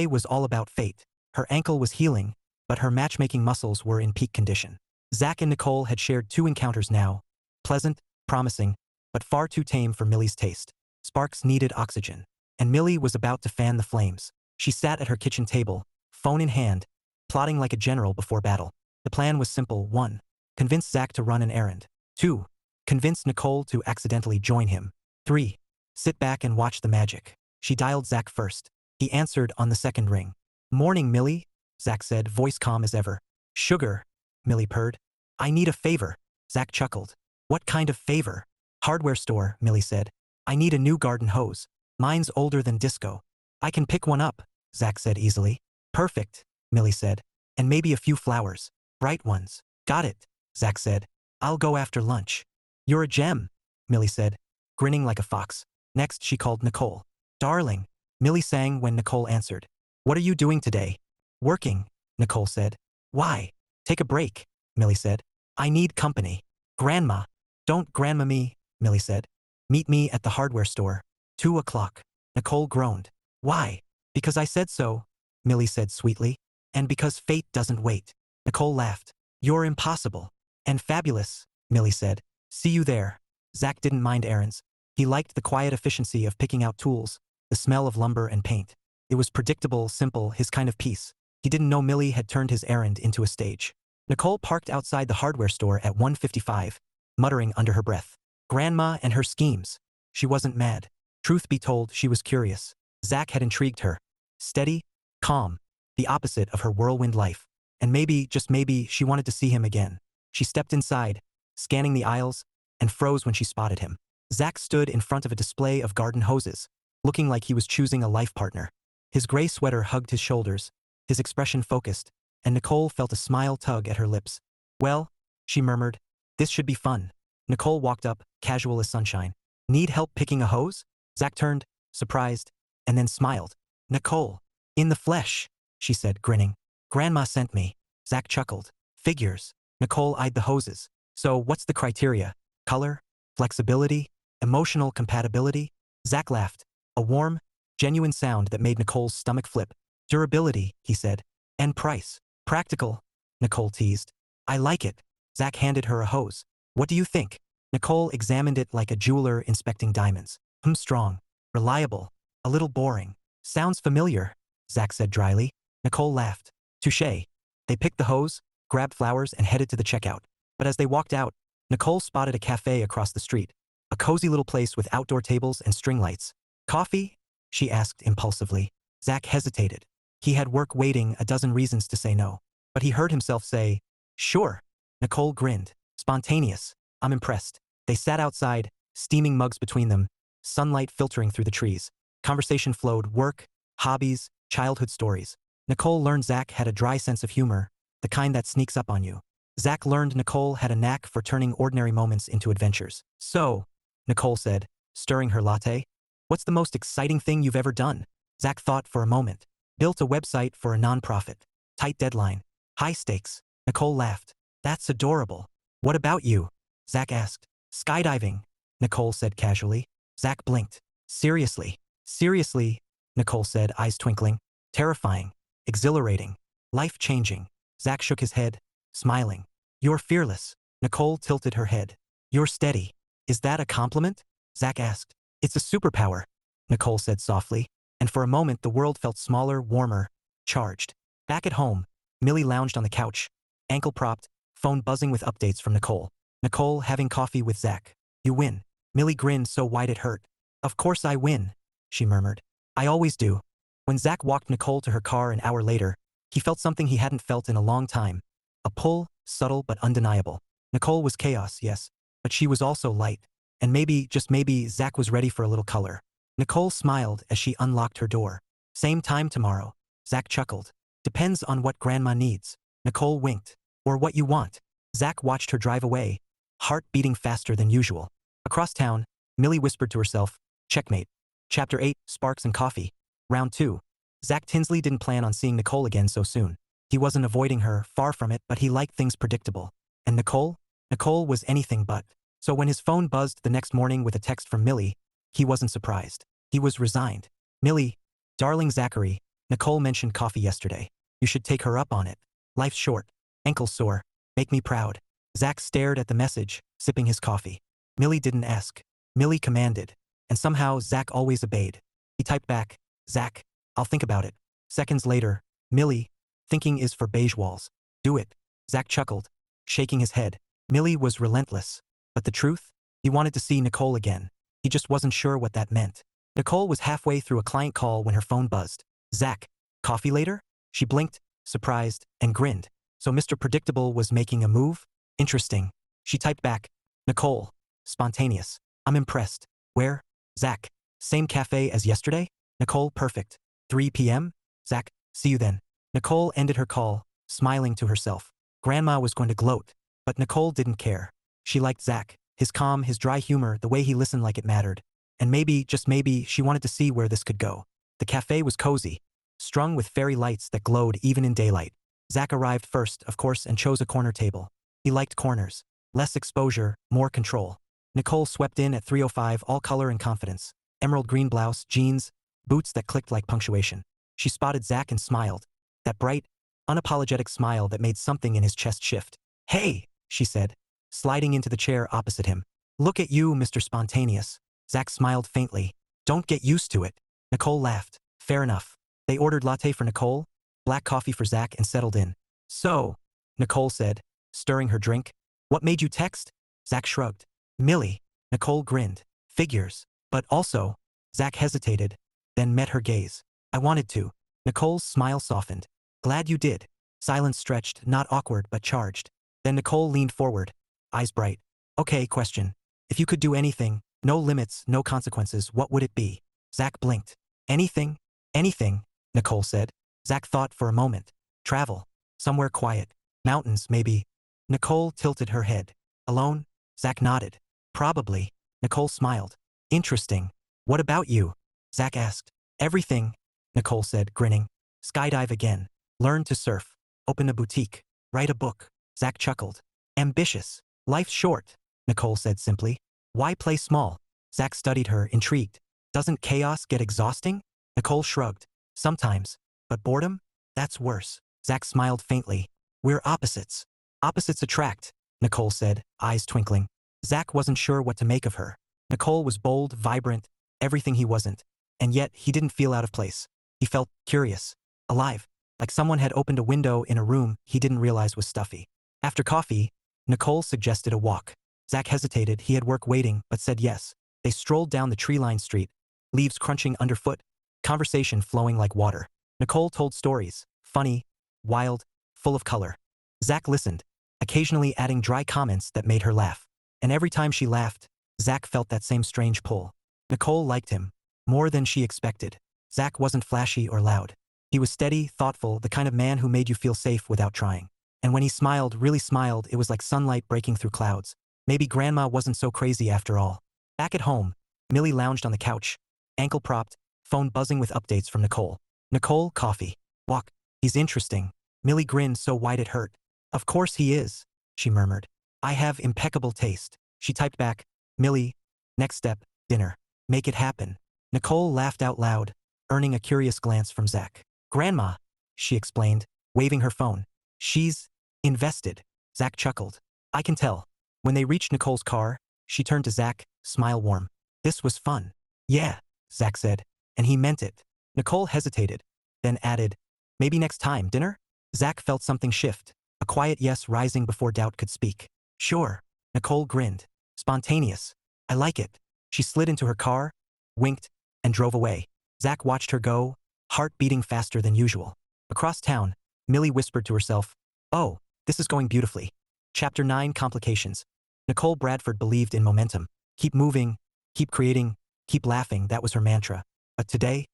was all about fate. Her ankle was healing, but her matchmaking muscles were in peak condition. Zack and Nicole had shared 2 encounters now. Pleasant, promising, but far too tame for Millie's taste. Sparks needed oxygen. And Millie was about to fan the flames. She sat at her kitchen table, phone in hand, plotting like a general before battle. The plan was simple. 1. Convince Zack to run an errand. 2. Convince Nicole to accidentally join him. 3. Sit back and watch the magic. She dialed Zack first. He answered on the second ring. Morning, Millie, Zack said, voice calm as ever. Sugar, Millie purred. I need a favor. Zack chuckled. What kind of favor? Hardware store, Millie said. I need a new garden hose. Mine's older than disco. I can pick one up, Zack said easily. Perfect, Millie said. And maybe a few flowers. Bright ones. Got it, Zack said. I'll go after lunch. You're a gem, Millie said, grinning like a fox. Next, she called Nicole. Darling, Millie sang when Nicole answered. What are you doing today? Working, Nicole said. Why? Take a break, Millie said. I need company. Grandma. Don't grandma me, Millie said. Meet me at the hardware store. 2 o'clock. Nicole groaned. Why? Because I said so, Millie said sweetly. And because fate doesn't wait. Nicole laughed. You're impossible. And fabulous, Millie said. See you there. Zack didn't mind errands. He liked the quiet efficiency of picking out tools, the smell of lumber and paint. It was predictable, simple, his kind of peace. He didn't know Millie had turned his errand into a stage. Nicole parked outside the hardware store at 1:55, muttering under her breath. Grandma and her schemes. She wasn't mad. Truth be told, she was curious. Zack had intrigued her. Steady, calm, the opposite of her whirlwind life. And maybe, just maybe, she wanted to see him again. She stepped inside, scanning the aisles, and froze when she spotted him. Zack stood in front of a display of garden hoses, looking like he was choosing a life partner. His gray sweater hugged his shoulders, his expression focused, and Nicole felt a smile tug at her lips. Well, she murmured, this should be fun. Nicole walked up, casual as sunshine. Need help picking a hose? Zack turned, surprised, and then smiled. Nicole. In the flesh, she said, grinning. Grandma sent me. Zack chuckled. Figures. Nicole eyed the hoses. So what's the criteria? Color? Flexibility? Emotional compatibility? Zack laughed. A warm, genuine sound that made Nicole's stomach flip. Durability, he said. And price. Practical, Nicole teased. I like it. Zack handed her a hose. What do you think? Nicole examined it like a jeweler inspecting diamonds. Strong. Reliable. A little boring. Sounds familiar, Zack said dryly. Nicole laughed. Touché. They picked the hose, grabbed flowers, and headed to the checkout. But as they walked out, Nicole spotted a cafe across the street. A cozy little place with outdoor tables and string lights. Coffee? She asked impulsively. Zack hesitated. He had work waiting, a dozen reasons to say no. But he heard himself say, sure. Nicole grinned. Spontaneous. I'm impressed. They sat outside, steaming mugs between them, sunlight filtering through the trees. Conversation flowed, work, hobbies, childhood stories. Nicole learned Zack had a dry sense of humor, the kind that sneaks up on you. Zack learned Nicole had a knack for turning ordinary moments into adventures. So, Nicole said, stirring her latte, what's the most exciting thing you've ever done? Zack thought for a moment. Built a website for a nonprofit. Tight deadline. High stakes. Nicole laughed. That's adorable. What about you? Zack asked. Skydiving, Nicole said casually. Zack blinked. Seriously? Seriously? Nicole said, eyes twinkling. Terrifying. Exhilarating. Life-changing. Zack shook his head, smiling. You're fearless. Nicole tilted her head. You're steady. Is that a compliment? Zack asked. It's a superpower, Nicole said softly, and for a moment the world felt smaller, warmer, charged. Back at home, Millie lounged on the couch, ankle propped, phone buzzing with updates from Nicole. Nicole having coffee with Zack. You win. Millie grinned so wide it hurt. Of course I win, she murmured. I always do. When Zack walked Nicole to her car an hour later, he felt something he hadn't felt in a long time. A pull, subtle but undeniable. Nicole was chaos, yes, but she was also light. And maybe, just maybe, Zack was ready for a little color. Nicole smiled as she unlocked her door. Same time tomorrow. Zack chuckled. Depends on what Grandma needs. Nicole winked. Or what you want. Zack watched her drive away, heart beating faster than usual. Across town, Millie whispered to herself, checkmate. Chapter 8, Sparks and Coffee. Round 2. Zack Tinsley didn't plan on seeing Nicole again so soon. He wasn't avoiding her, far from it, but he liked things predictable. And Nicole? Nicole was anything but. So when his phone buzzed the next morning with a text from Millie, he wasn't surprised. He was resigned. Millie, darling Zachary, Nicole mentioned coffee yesterday. You should take her up on it. Life's short. Ankles sore. Make me proud. Zack stared at the message, sipping his coffee. Millie didn't ask. Millie commanded. And somehow Zack always obeyed. He typed back, Zack, I'll think about it. Seconds later, Millie, thinking is for beige walls. Do it. Zack chuckled, shaking his head. Millie was relentless. But the truth? He wanted to see Nicole again. He just wasn't sure what that meant. Nicole was halfway through a client call when her phone buzzed. Zack, coffee later? She blinked, surprised, and grinned. So Mr. Predictable was making a move? Interesting. She typed back, Nicole, spontaneous. I'm impressed. Where? Zack, same cafe as yesterday? Nicole, perfect. 3 p.m.? Zack, see you then. Nicole ended her call, smiling to herself. Grandma was going to gloat, but Nicole didn't care. She liked Zack, his calm, his dry humor, the way he listened like it mattered. And maybe, just maybe, she wanted to see where this could go. The cafe was cozy, strung with fairy lights that glowed even in daylight. Zack arrived first, of course, and chose a corner table. He liked corners. Less exposure, more control. Nicole swept in at 3:05, all color and confidence. Emerald green blouse, jeans, boots that clicked like punctuation. She spotted Zack and smiled. That bright, unapologetic smile that made something in his chest shift. Hey, she said, sliding into the chair opposite him. Look at you, Mr. Spontaneous. Zack smiled faintly. Don't get used to it. Nicole laughed. Fair enough. They ordered latte for Nicole, black coffee for Zack, and settled in. So, Nicole said, stirring her drink. What made you text? Zack shrugged. Millie. Nicole grinned. Figures. But also, Zack hesitated, then met her gaze. I wanted to. Nicole's smile softened. Glad you did. Silence stretched, not awkward but charged. Then Nicole leaned forward, eyes bright. Okay, question. If you could do anything, no limits, no consequences, what would it be? Zack blinked. Anything? Anything, Nicole said. Zack thought for a moment. Travel. Somewhere quiet. Mountains, maybe. Nicole tilted her head. Alone? Zack nodded. Probably. Nicole smiled. Interesting. What about you? Zack asked. Everything, Nicole said, grinning. Skydive again. Learn to surf. Open a boutique. Write a book. Zack chuckled. Ambitious. Life's short, Nicole said simply. Why play small? Zack studied her, intrigued. Doesn't chaos get exhausting? Nicole shrugged. Sometimes. But boredom? That's worse. Zack smiled faintly. We're opposites. Opposites attract, Nicole said, eyes twinkling. Zack wasn't sure what to make of her. Nicole was bold, vibrant, everything he wasn't. And yet, he didn't feel out of place. He felt curious, alive, like someone had opened a window in a room he didn't realize was stuffy. After coffee, Nicole suggested a walk. Zack hesitated, he had work waiting, but said yes. They strolled down the tree-lined street, leaves crunching underfoot, conversation flowing like water. Nicole told stories, funny, wild, full of color. Zack listened, occasionally adding dry comments that made her laugh. And every time she laughed, Zack felt that same strange pull. Nicole liked him, more than she expected. Zack wasn't flashy or loud. He was steady, thoughtful, the kind of man who made you feel safe without trying. And when he smiled, really smiled, it was like sunlight breaking through clouds. Maybe Grandma wasn't so crazy after all. Back at home, Millie lounged on the couch, ankle propped, phone buzzing with updates from Nicole. Nicole, coffee. Walk. He's interesting. Millie grinned so wide it hurt. Of course he is, she murmured. I have impeccable taste. She typed back, Millie, next step, dinner. Make it happen. Nicole laughed out loud, earning a curious glance from Zack. Grandma, she explained, waving her phone. She's invested. Zack chuckled. I can tell. When they reached Nicole's car, she turned to Zack, smile warm. This was fun. Yeah, Zack said, and he meant it. Nicole hesitated, then added, maybe next time, dinner? Zack felt something shift, a quiet yes rising before doubt could speak. Sure. Nicole grinned. Spontaneous. I like it. She slid into her car, winked, and drove away. Zack watched her go, heart beating faster than usual. Across town, Millie whispered to herself, oh, this is going beautifully. Chapter 9 Complications. Nicole Bradford believed in momentum. Keep moving, keep creating, keep laughing, that was her mantra. But today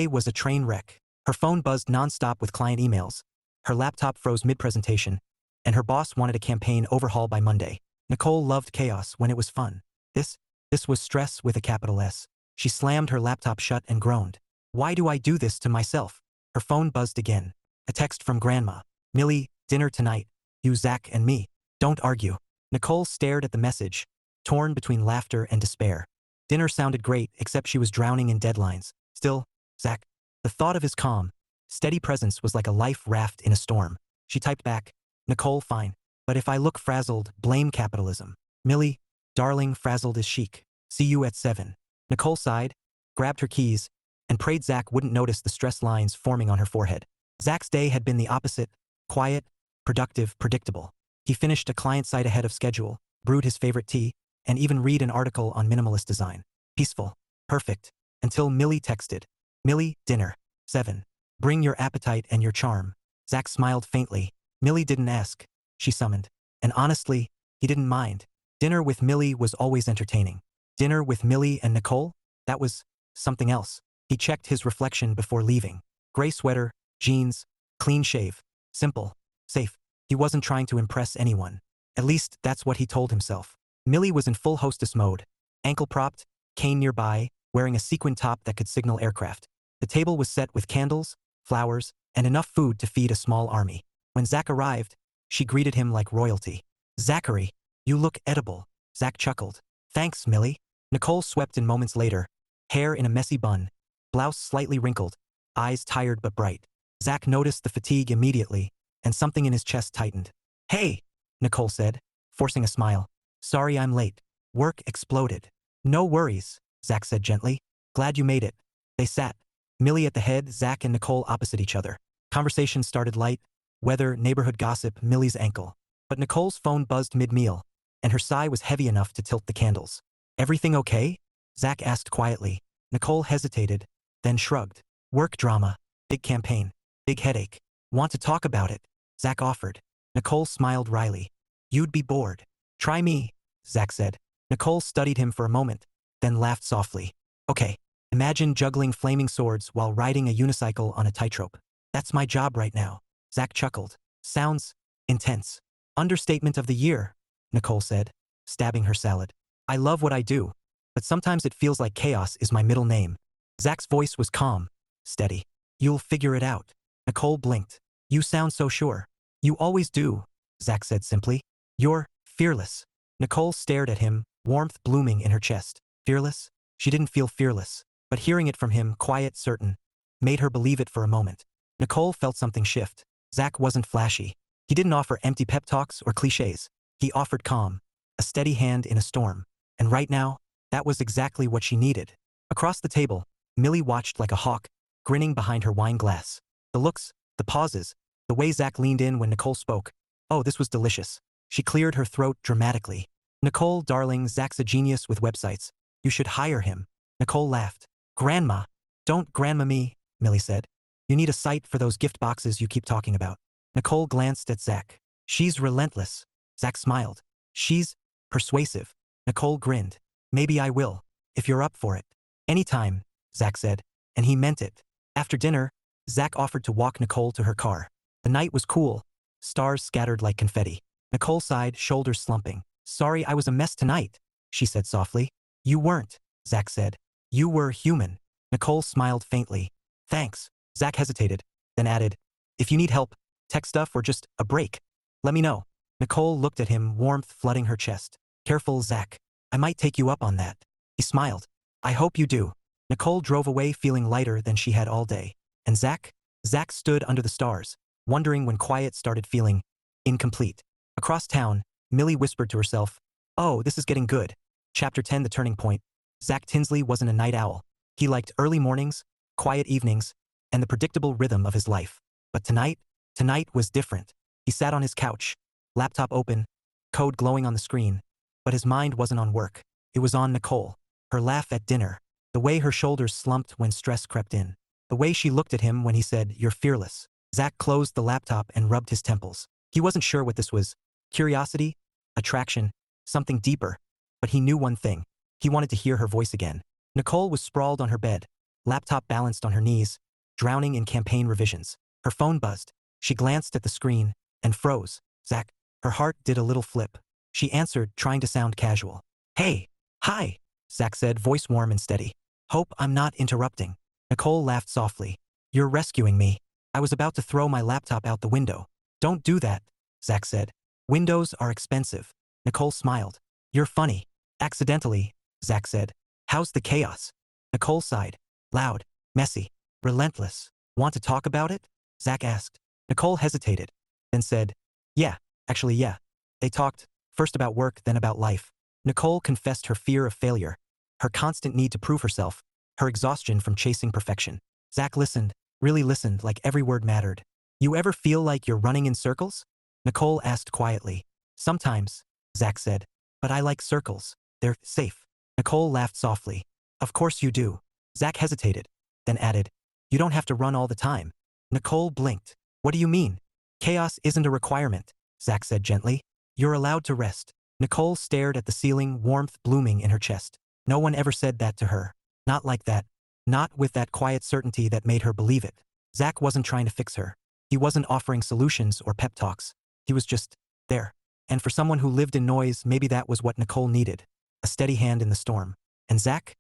was a train wreck. Her phone buzzed nonstop with client emails. Her laptop froze mid-presentation, and her boss wanted a campaign overhaul by Monday. Nicole loved chaos when it was fun. This was stress with a capital S. She slammed her laptop shut and groaned. Why do I do this to myself? Her phone buzzed again. A text from Grandma. Millie, dinner tonight. You, Zack, and me. Don't argue. Nicole stared at the message, torn between laughter and despair. Dinner sounded great, except she was drowning in deadlines. Still, Zack. The thought of his calm, steady presence was like a life raft in a storm. She typed back, Nicole, fine. But if I look frazzled, blame capitalism. Millie, darling, frazzled is chic. See you at 7. Nicole sighed, grabbed her keys, and prayed Zack wouldn't notice the stress lines forming on her forehead. Zack's day had been the opposite, quiet, productive, predictable. He finished a client site ahead of schedule, brewed his favorite tea, and even read an article on minimalist design. Peaceful. Perfect. Until Millie texted. Millie, dinner. 7. Bring your appetite and your charm. Zack smiled faintly. Millie didn't ask. She summoned. And honestly, he didn't mind. Dinner with Millie was always entertaining. Dinner with Millie and Nicole? That was something else. He checked his reflection before leaving. Gray sweater, jeans, clean shave. Simple. Safe. He wasn't trying to impress anyone. At least, that's what he told himself. Millie was in full hostess mode. Ankle-propped, cane nearby, wearing a sequin top that could signal aircraft. The table was set with candles, flowers, and enough food to feed a small army. When Zack arrived, she greeted him like royalty. Zachary, you look edible. Zack chuckled. Thanks, Millie. Nicole swept in moments later, hair in a messy bun, blouse slightly wrinkled, eyes tired but bright. Zack noticed the fatigue immediately, and something in his chest tightened. Hey, Nicole said, forcing a smile. Sorry I'm late. Work exploded. No worries, Zack said gently. Glad you made it. They sat, Millie at the head, Zack and Nicole opposite each other. Conversation started light, weather, neighborhood gossip, Millie's ankle. But Nicole's phone buzzed mid-meal, and her sigh was heavy enough to tilt the candles. Everything okay? Zack asked quietly. Nicole hesitated, then shrugged. Work drama. Big campaign. Big headache. Want to talk about it? Zack offered. Nicole smiled wryly. You'd be bored. Try me, Zack said. Nicole studied him for a moment, then laughed softly. Okay. Imagine juggling flaming swords while riding a unicycle on a tightrope. That's my job right now. Zack chuckled. Sounds intense. Understatement of the year, Nicole said, stabbing her salad. I love what I do, but sometimes it feels like chaos is my middle name. Zack's voice was calm, steady. You'll figure it out. Nicole blinked. You sound so sure. You always do, Zack said simply. You're fearless. Nicole stared at him, warmth blooming in her chest. Fearless? She didn't feel fearless, but hearing it from him, quiet, certain, made her believe it for a moment. Nicole felt something shift. Zack wasn't flashy. He didn't offer empty pep talks or cliches. He offered calm, a steady hand in a storm. And right now, that was exactly what she needed. Across the table, Millie watched like a hawk, grinning behind her wine glass. The looks, the pauses, the way Zack leaned in when Nicole spoke. Oh, this was delicious. She cleared her throat dramatically. Nicole, darling, Zack's a genius with websites. You should hire him. Nicole laughed. Grandma. Don't grandma me, Millie said. You need a site for those gift boxes you keep talking about. Nicole glanced at Zack. She's relentless. Zack smiled. She's persuasive. Nicole grinned. Maybe I will, if you're up for it. Anytime, Zack said, and he meant it. After dinner, Zack offered to walk Nicole to her car. The night was cool, stars scattered like confetti. Nicole sighed, shoulders slumping. Sorry I was a mess tonight, she said softly. You weren't, Zack said. You were human. Nicole smiled faintly. Thanks. Zack hesitated, then added, if you need help, tech stuff or just a break, let me know. Nicole looked at him, warmth flooding her chest. Careful, Zack. I might take you up on that. He smiled. I hope you do. Nicole drove away feeling lighter than she had all day. And Zack? Zack stood under the stars, wondering when quiet started feeling incomplete. Across town, Millie whispered to herself, oh, this is getting good. Chapter 10 The Turning Point. Zack Tinsley wasn't a night owl. He liked early mornings, quiet evenings, and the predictable rhythm of his life. But tonight was different. He sat on his couch, laptop open, code glowing on the screen, but his mind wasn't on work. It was on Nicole. Her laugh at dinner, the way her shoulders slumped when stress crept in, the way she looked at him when he said, you're fearless. Zack closed the laptop and rubbed his temples. He wasn't sure what this was. Curiosity? Attraction? Something deeper. But he knew one thing. He wanted to hear her voice again. Nicole was sprawled on her bed, laptop balanced on her knees, drowning in campaign revisions. Her phone buzzed. She glanced at the screen and froze. Zack. Her heart did a little flip. She answered, trying to sound casual. Hey. Hi. Zack said, voice warm and steady. Hope I'm not interrupting. Nicole laughed softly. You're rescuing me. I was about to throw my laptop out the window. Don't do that, Zack said. Windows are expensive. Nicole smiled. You're funny. Accidentally, Zack said. How's the chaos? Nicole sighed. Loud, messy, relentless. Want to talk about it? Zack asked. Nicole hesitated, then said, yeah, actually yeah. They talked, first about work, then about life. Nicole confessed her fear of failure, her constant need to prove herself, her exhaustion from chasing perfection. Zack listened, really listened, like every word mattered. You ever feel like you're running in circles? Nicole asked quietly. Sometimes, Zack said. But I like circles. They're safe. Nicole laughed softly. Of course you do. Zack hesitated, then added, you don't have to run all the time. Nicole blinked. What do you mean? Chaos isn't a requirement, Zack said gently. You're allowed to rest. Nicole stared at the ceiling, warmth blooming in her chest. No one ever said that to her. Not like that. Not with that quiet certainty that made her believe it. Zack wasn't trying to fix her. He wasn't offering solutions or pep talks. He was just there. And for someone who lived in noise, maybe that was what Nicole needed. A steady hand in the storm. And Zack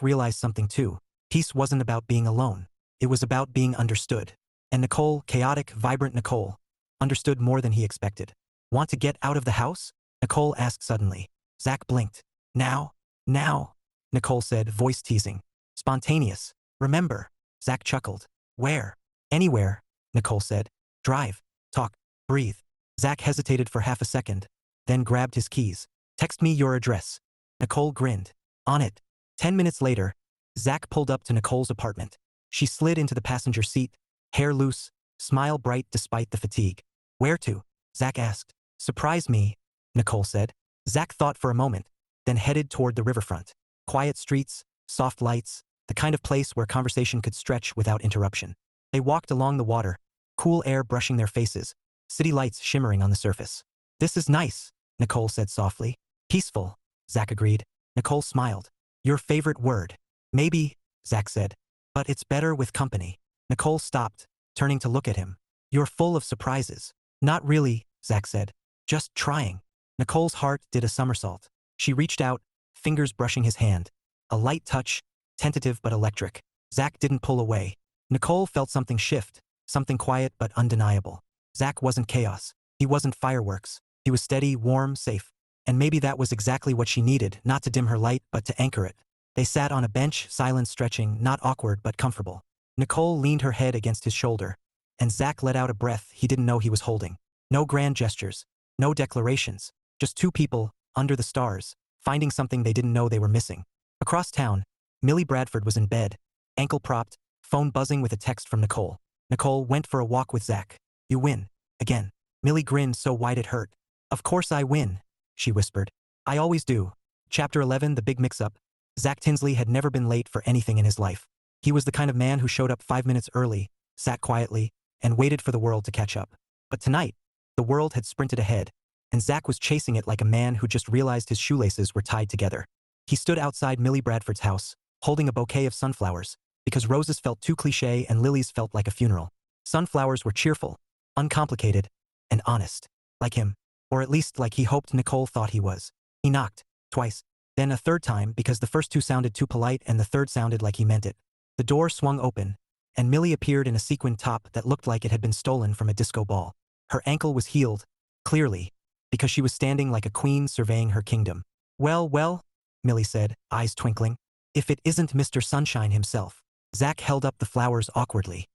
realized something too. Peace wasn't about being alone. It was about being understood. And Nicole, chaotic, vibrant Nicole, understood more than he expected. Want to get out of the house? Nicole asked suddenly. Zack blinked. Now? Now? Nicole said, voice teasing. Spontaneous. Remember? Zack chuckled. Where? Anywhere, Nicole said. Drive. Talk. Breathe. Zack hesitated for half a second, then grabbed his keys. Text me your address. Nicole grinned. On it. 10 minutes later, Zack pulled up to Nicole's apartment. She slid into the passenger seat, hair loose, smile bright despite the fatigue. Where to? Zack asked. Surprise me, Nicole said. Zack thought for a moment, then headed toward the riverfront. Quiet streets, soft lights, the kind of place where conversation could stretch without interruption. They walked along the water, cool air brushing their faces, city lights shimmering on the surface. This is nice, Nicole said softly. Peaceful, Zack agreed. Nicole smiled. Your favorite word. Maybe, Zack said. But it's better with company. Nicole stopped, turning to look at him. You're full of surprises. Not really, Zack said. Just trying. Nicole's heart did a somersault. She reached out, fingers brushing his hand. A light touch, tentative but electric. Zack didn't pull away. Nicole felt something shift, something quiet but undeniable. Zack wasn't chaos. He wasn't fireworks. He was steady, warm, safe. And maybe that was exactly what she needed, not to dim her light but to anchor it. They sat on a bench, silent, stretching, not awkward but comfortable. Nicole leaned her head against his shoulder, and Zack let out a breath he didn't know he was holding. No grand gestures, no declarations, just two people, under the stars, finding something they didn't know they were missing. Across town, Millie Bradford was in bed, ankle propped, phone buzzing with a text from Nicole. Nicole went for a walk with Zack. You win. Again. Millie grinned so wide it hurt. Of course I win, she whispered. I always do. Chapter 11 The Big Mix-Up. Zack Tinsley had never been late for anything in his life. He was the kind of man who showed up 5 minutes early, sat quietly, and waited for the world to catch up. But tonight, the world had sprinted ahead, and Zack was chasing it like a man who just realized his shoelaces were tied together. He stood outside Millie Bradford's house, holding a bouquet of sunflowers, because roses felt too cliché and lilies felt like a funeral. Sunflowers were cheerful, uncomplicated, and honest. Like him. Or at least like he hoped Nicole thought he was. He knocked, twice, then a third time because the first two sounded too polite and the third sounded like he meant it. The door swung open, and Millie appeared in a sequined top that looked like it had been stolen from a disco ball. Her ankle was healed, clearly, because she was standing like a queen surveying her kingdom. Well, well, Millie said, eyes twinkling. If it isn't Mr. Sunshine himself. Zack held up the flowers awkwardly.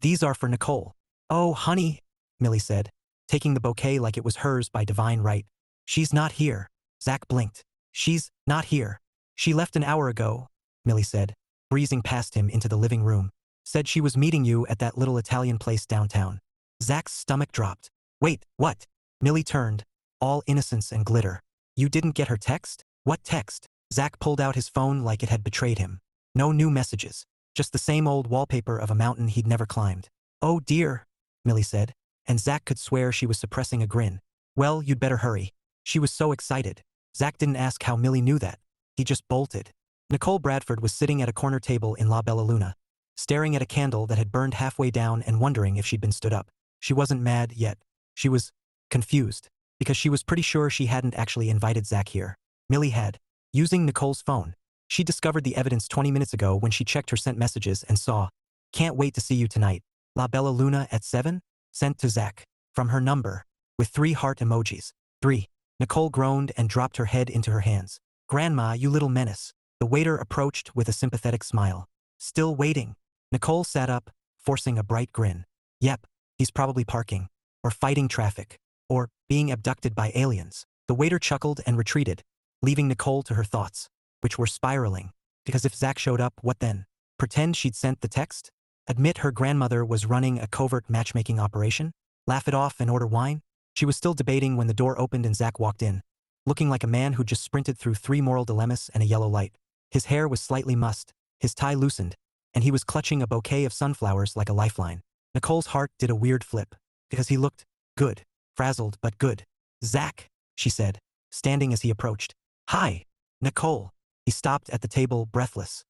These are for Nicole. Oh, honey, Millie said, taking the bouquet like it was hers by divine right. She's not here. Zack blinked. She's not here. She left an hour ago, Millie said, breezing past him into the living room. Said she was meeting you at that little Italian place downtown. Zack's stomach dropped. Wait, what? Millie turned, all innocence and glitter. You didn't get her text? What text? Zack pulled out his phone like it had betrayed him. No new messages. Just the same old wallpaper of a mountain he'd never climbed. Oh dear, Millie said, and Zack could swear she was suppressing a grin. Well, you'd better hurry. She was so excited. Zack didn't ask how Millie knew that. He just bolted. Nicole Bradford was sitting at a corner table in La Bella Luna, staring at a candle that had burned halfway down and wondering if she'd been stood up. She wasn't mad yet. She was confused, because she was pretty sure she hadn't actually invited Zack here. Millie had. Using Nicole's phone. She discovered the evidence 20 minutes ago when she checked her sent messages and saw, "Can't wait to see you tonight. La Bella Luna at 7? Sent to Zack. From her number. With 3 heart emojis. 3. Nicole groaned and dropped her head into her hands. Grandma, you little menace. The waiter approached with a sympathetic smile. Still waiting. Nicole sat up, forcing a bright grin. Yep, he's probably parking. Or fighting traffic. Or being abducted by aliens. The waiter chuckled and retreated, leaving Nicole to her thoughts, which were spiraling. Because if Zack showed up, what then? Pretend she'd sent the text? Admit her grandmother was running a covert matchmaking operation? Laugh it off and order wine? She was still debating when the door opened and Zack walked in, looking like a man who just sprinted through 3 moral dilemmas and a yellow light. His hair was slightly mussed, his tie loosened, and he was clutching a bouquet of sunflowers like a lifeline. Nicole's heart did a weird flip, because he looked good. Frazzled, but good. Zack, she said, standing as he approached. Hi, Nicole. He stopped at the table, breathless.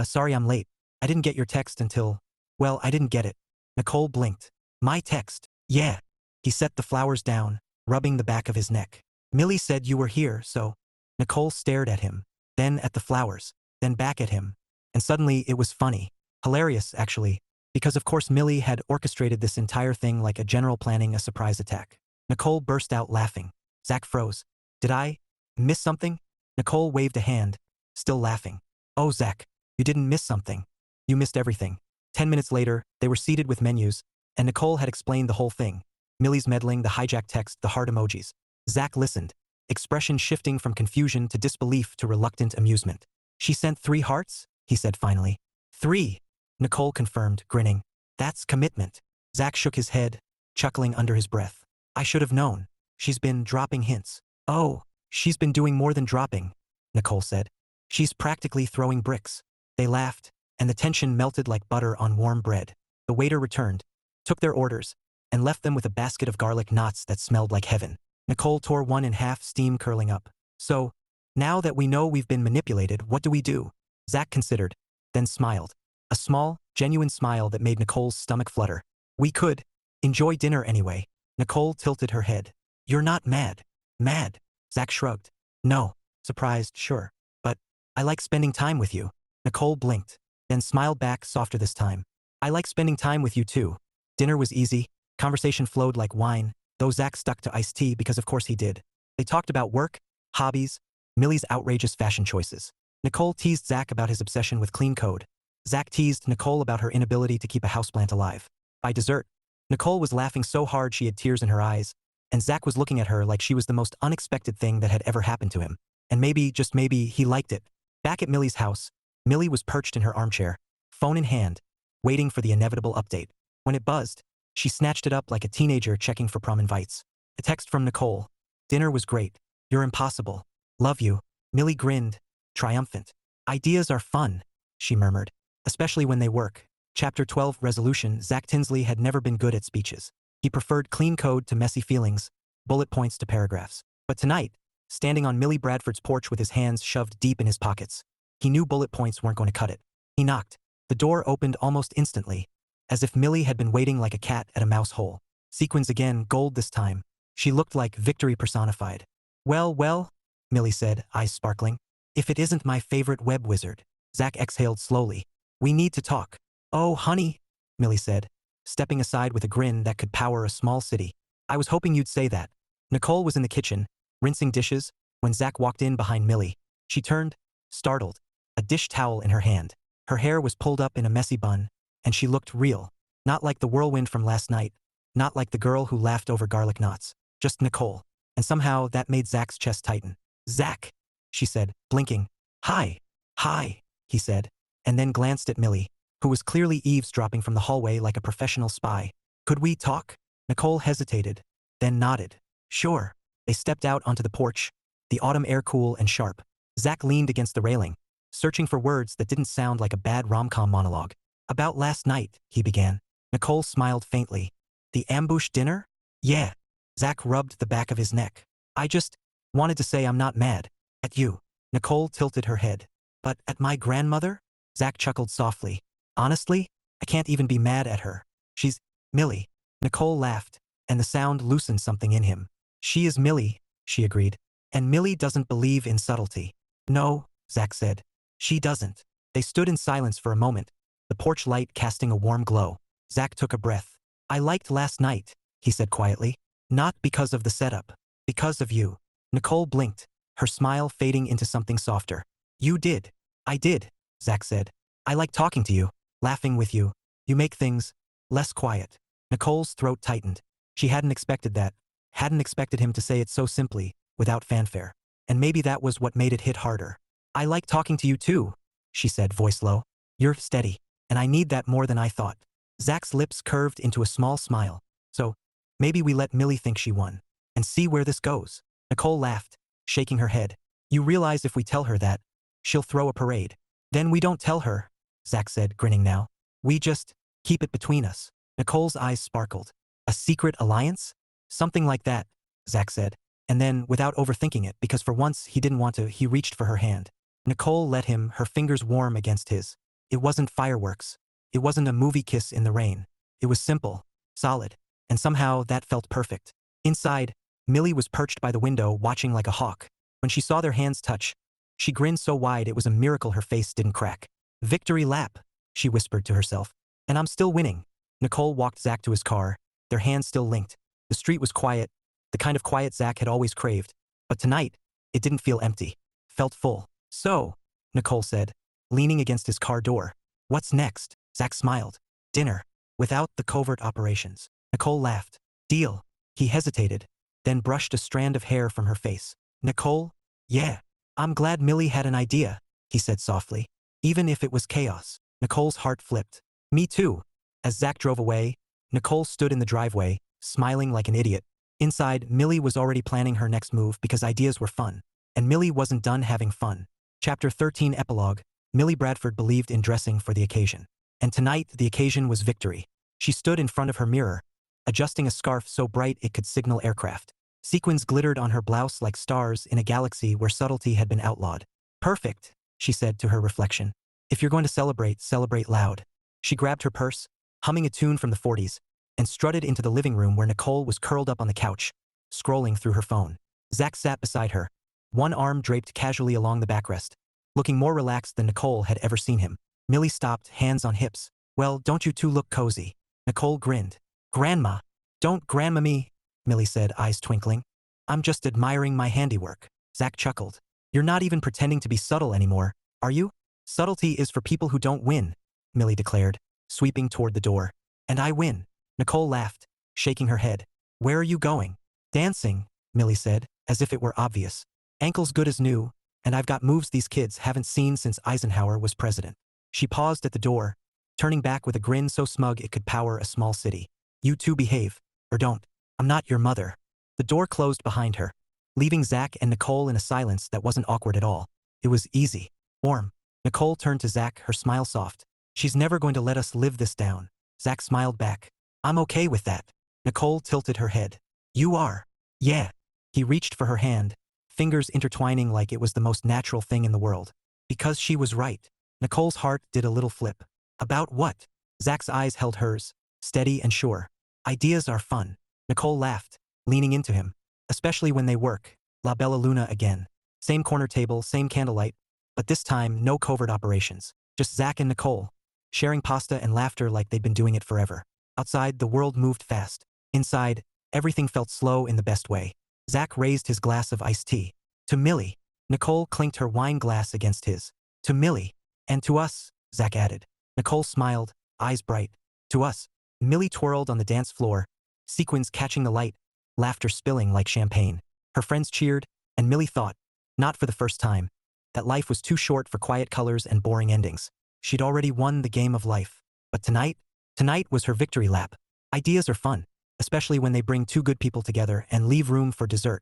Sorry I'm late. I didn't get your text until, well, I didn't get it. Nicole blinked. My text? Yeah. He set the flowers down, rubbing the back of his neck. Millie said you were here, so. Nicole stared at him, then at the flowers, then back at him. And suddenly it was funny. Hilarious, actually. Because of course Millie had orchestrated this entire thing like a general planning a surprise attack. Nicole burst out laughing. Zack froze. Did I miss something? Nicole waved a hand, still laughing. Oh, Zack, you didn't miss something. You missed everything. 10 minutes later, they were seated with menus, and Nicole had explained the whole thing. Millie's meddling, the hijacked text, the heart emojis. Zack listened, expression shifting from confusion to disbelief to reluctant amusement. She sent 3 hearts? He said finally. 3. Nicole confirmed, grinning. That's commitment. Zack shook his head, chuckling under his breath. I should have known. She's been dropping hints. Oh, she's been doing more than dropping, Nicole said. She's practically throwing bricks. They laughed, and the tension melted like butter on warm bread. The waiter returned, took their orders, and left them with a basket of garlic knots that smelled like heaven. Nicole tore one in half, steam curling up. So, now that we know we've been manipulated, what do we do? Zack considered, then smiled. A small, genuine smile that made Nicole's stomach flutter. We could enjoy dinner anyway. Nicole tilted her head. You're not mad. Mad? Zack shrugged. No. Surprised, sure. But I like spending time with you. Nicole blinked, then smiled back softer this time. I like spending time with you too. Dinner was easy. Conversation flowed like wine, though Zack stuck to iced tea because of course he did. They talked about work, hobbies, Millie's outrageous fashion choices. Nicole teased Zack about his obsession with clean code. Zack teased Nicole about her inability to keep a houseplant alive. By dessert, Nicole was laughing so hard she had tears in her eyes, and Zack was looking at her like she was the most unexpected thing that had ever happened to him. And maybe, just maybe, he liked it. Back at Millie's house, Millie was perched in her armchair, phone in hand, waiting for the inevitable update. When it buzzed, she snatched it up like a teenager checking for prom invites. A text from Nicole. Dinner was great. You're impossible. Love you. Millie grinned, triumphant. Ideas are fun, she murmured. Especially when they work. Chapter 12 Resolution. Zack Tinsley had never been good at speeches. He preferred clean code to messy feelings, bullet points to paragraphs. But tonight, standing on Millie Bradford's porch with his hands shoved deep in his pockets, he knew bullet points weren't going to cut it. He knocked. The door opened almost instantly, as if Millie had been waiting like a cat at a mouse hole. Sequins again, gold this time. She looked like victory personified. Well, well, Millie said, eyes sparkling. If it isn't my favorite web wizard. Zack exhaled slowly. We need to talk. Oh, honey, Millie said, stepping aside with a grin that could power a small city. I was hoping you'd say that. Nicole was in the kitchen, rinsing dishes, when Zack walked in behind Millie. She turned, startled, a dish towel in her hand. Her hair was pulled up in a messy bun, and she looked real. Not like the whirlwind from last night, not like the girl who laughed over garlic knots, just Nicole. And somehow that made Zack's chest tighten. Zack, she said, blinking. Hi. Hi, he said, and then glanced at Millie, who was clearly eavesdropping from the hallway like a professional spy. Could we talk? Nicole hesitated, then nodded. Sure. They stepped out onto the porch, the autumn air cool and sharp. Zack leaned against the railing, searching for words that didn't sound like a bad rom-com monologue. About last night, he began. Nicole smiled faintly. The ambush dinner? Yeah. Zack rubbed the back of his neck. I just wanted to say I'm not mad at you. Nicole tilted her head. But at my grandmother? Zack chuckled softly. Honestly, I can't even be mad at her. She's Millie. Nicole laughed, and the sound loosened something in him. She is Millie, she agreed. And Millie doesn't believe in subtlety. No, Zack said. She doesn't. They stood in silence for a moment, the porch light casting a warm glow. Zack took a breath. I liked last night, he said quietly. Not because of the setup. Because of you. Nicole blinked, her smile fading into something softer. You did. I did, Zack said. I like talking to you, laughing with you. You make things less quiet. Nicole's throat tightened. She hadn't expected that. Hadn't expected him to say it so simply, without fanfare. And maybe that was what made it hit harder. I like talking to you too, she said, voice low. You're steady, and I need that more than I thought. Zack's lips curved into a small smile. So, maybe we let Millie think she won, and see where this goes. Nicole laughed, shaking her head. You realize if we tell her that, she'll throw a parade. Then we don't tell her, Zack said, grinning now. We just keep it between us. Nicole's eyes sparkled. A secret alliance? Something like that, Zack said. And then, without overthinking it, because for once he didn't want to, he reached for her hand. Nicole let him, her fingers warm against his. It wasn't fireworks. It wasn't a movie kiss in the rain. It was simple, solid, and somehow that felt perfect. Inside, Millie was perched by the window watching like a hawk. When she saw their hands touch, she grinned so wide it was a miracle her face didn't crack. Victory lap, she whispered to herself. And I'm still winning. Nicole walked Zack to his car, their hands still linked. The street was quiet, the kind of quiet Zack had always craved. But tonight, it didn't feel empty. Felt full. So, Nicole said, leaning against his car door. What's next? Zack smiled. Dinner. Without the covert operations. Nicole laughed. Deal. He hesitated, then brushed a strand of hair from her face. Nicole? Yeah. I'm glad Millie had an idea, he said softly. Even if it was chaos. Nicole's heart flipped. Me too. As Zack drove away, Nicole stood in the driveway, smiling like an idiot. Inside, Millie was already planning her next move because ideas were fun. And Millie wasn't done having fun. Chapter 13 Epilogue. Millie Bradford believed in dressing for the occasion. And tonight, the occasion was victory. She stood in front of her mirror, adjusting a scarf so bright it could signal aircraft. Sequins glittered on her blouse like stars in a galaxy where subtlety had been outlawed. Perfect, she said to her reflection. If you're going to celebrate, celebrate loud. She grabbed her purse, humming a tune from the 40s, and strutted into the living room where Nicole was curled up on the couch, scrolling through her phone. Zack sat beside her, one arm draped casually along the backrest, looking more relaxed than Nicole had ever seen him. Millie stopped, hands on hips. Well, don't you two look cozy? Nicole grinned. Grandma. Don't grandma me, Millie said, eyes twinkling. I'm just admiring my handiwork. Zack chuckled. You're not even pretending to be subtle anymore, are you? Subtlety is for people who don't win, Millie declared, sweeping toward the door. And I win. Nicole laughed, shaking her head. Where are you going? Dancing, Millie said, as if it were obvious. Ankles good as new, and I've got moves these kids haven't seen since Eisenhower was president. She paused at the door, turning back with a grin so smug it could power a small city. You two behave, or don't. I'm not your mother. The door closed behind her, leaving Zack and Nicole in a silence that wasn't awkward at all. It was easy, warm. Nicole turned to Zack, her smile soft. She's never going to let us live this down. Zack smiled back. I'm okay with that. Nicole tilted her head. You are. Yeah. He reached for her hand, fingers intertwining like it was the most natural thing in the world. Because she was right. Nicole's heart did a little flip. About what? Zack's eyes held hers, steady and sure. Ideas are fun. Nicole laughed, leaning into him. Especially when they work. La Bella Luna again. Same corner table, same candlelight. But this time, no covert operations. Just Zack and Nicole. sharing pasta and laughter like they'd been doing it forever. Outside, the world moved fast. Inside, everything felt slow in the best way. Zack raised his glass of iced tea. To Millie. Nicole clinked her wine glass against his. To Millie. And to us, Zack added. Nicole smiled, eyes bright. To us. Millie twirled on the dance floor, sequins catching the light, laughter spilling like champagne. Her friends cheered, and Millie thought, not for the first time, that life was too short for quiet colors and boring endings. She'd already won the game of life. But tonight was her victory lap. Ideas are fun, especially when they bring two good people together and leave room for dessert.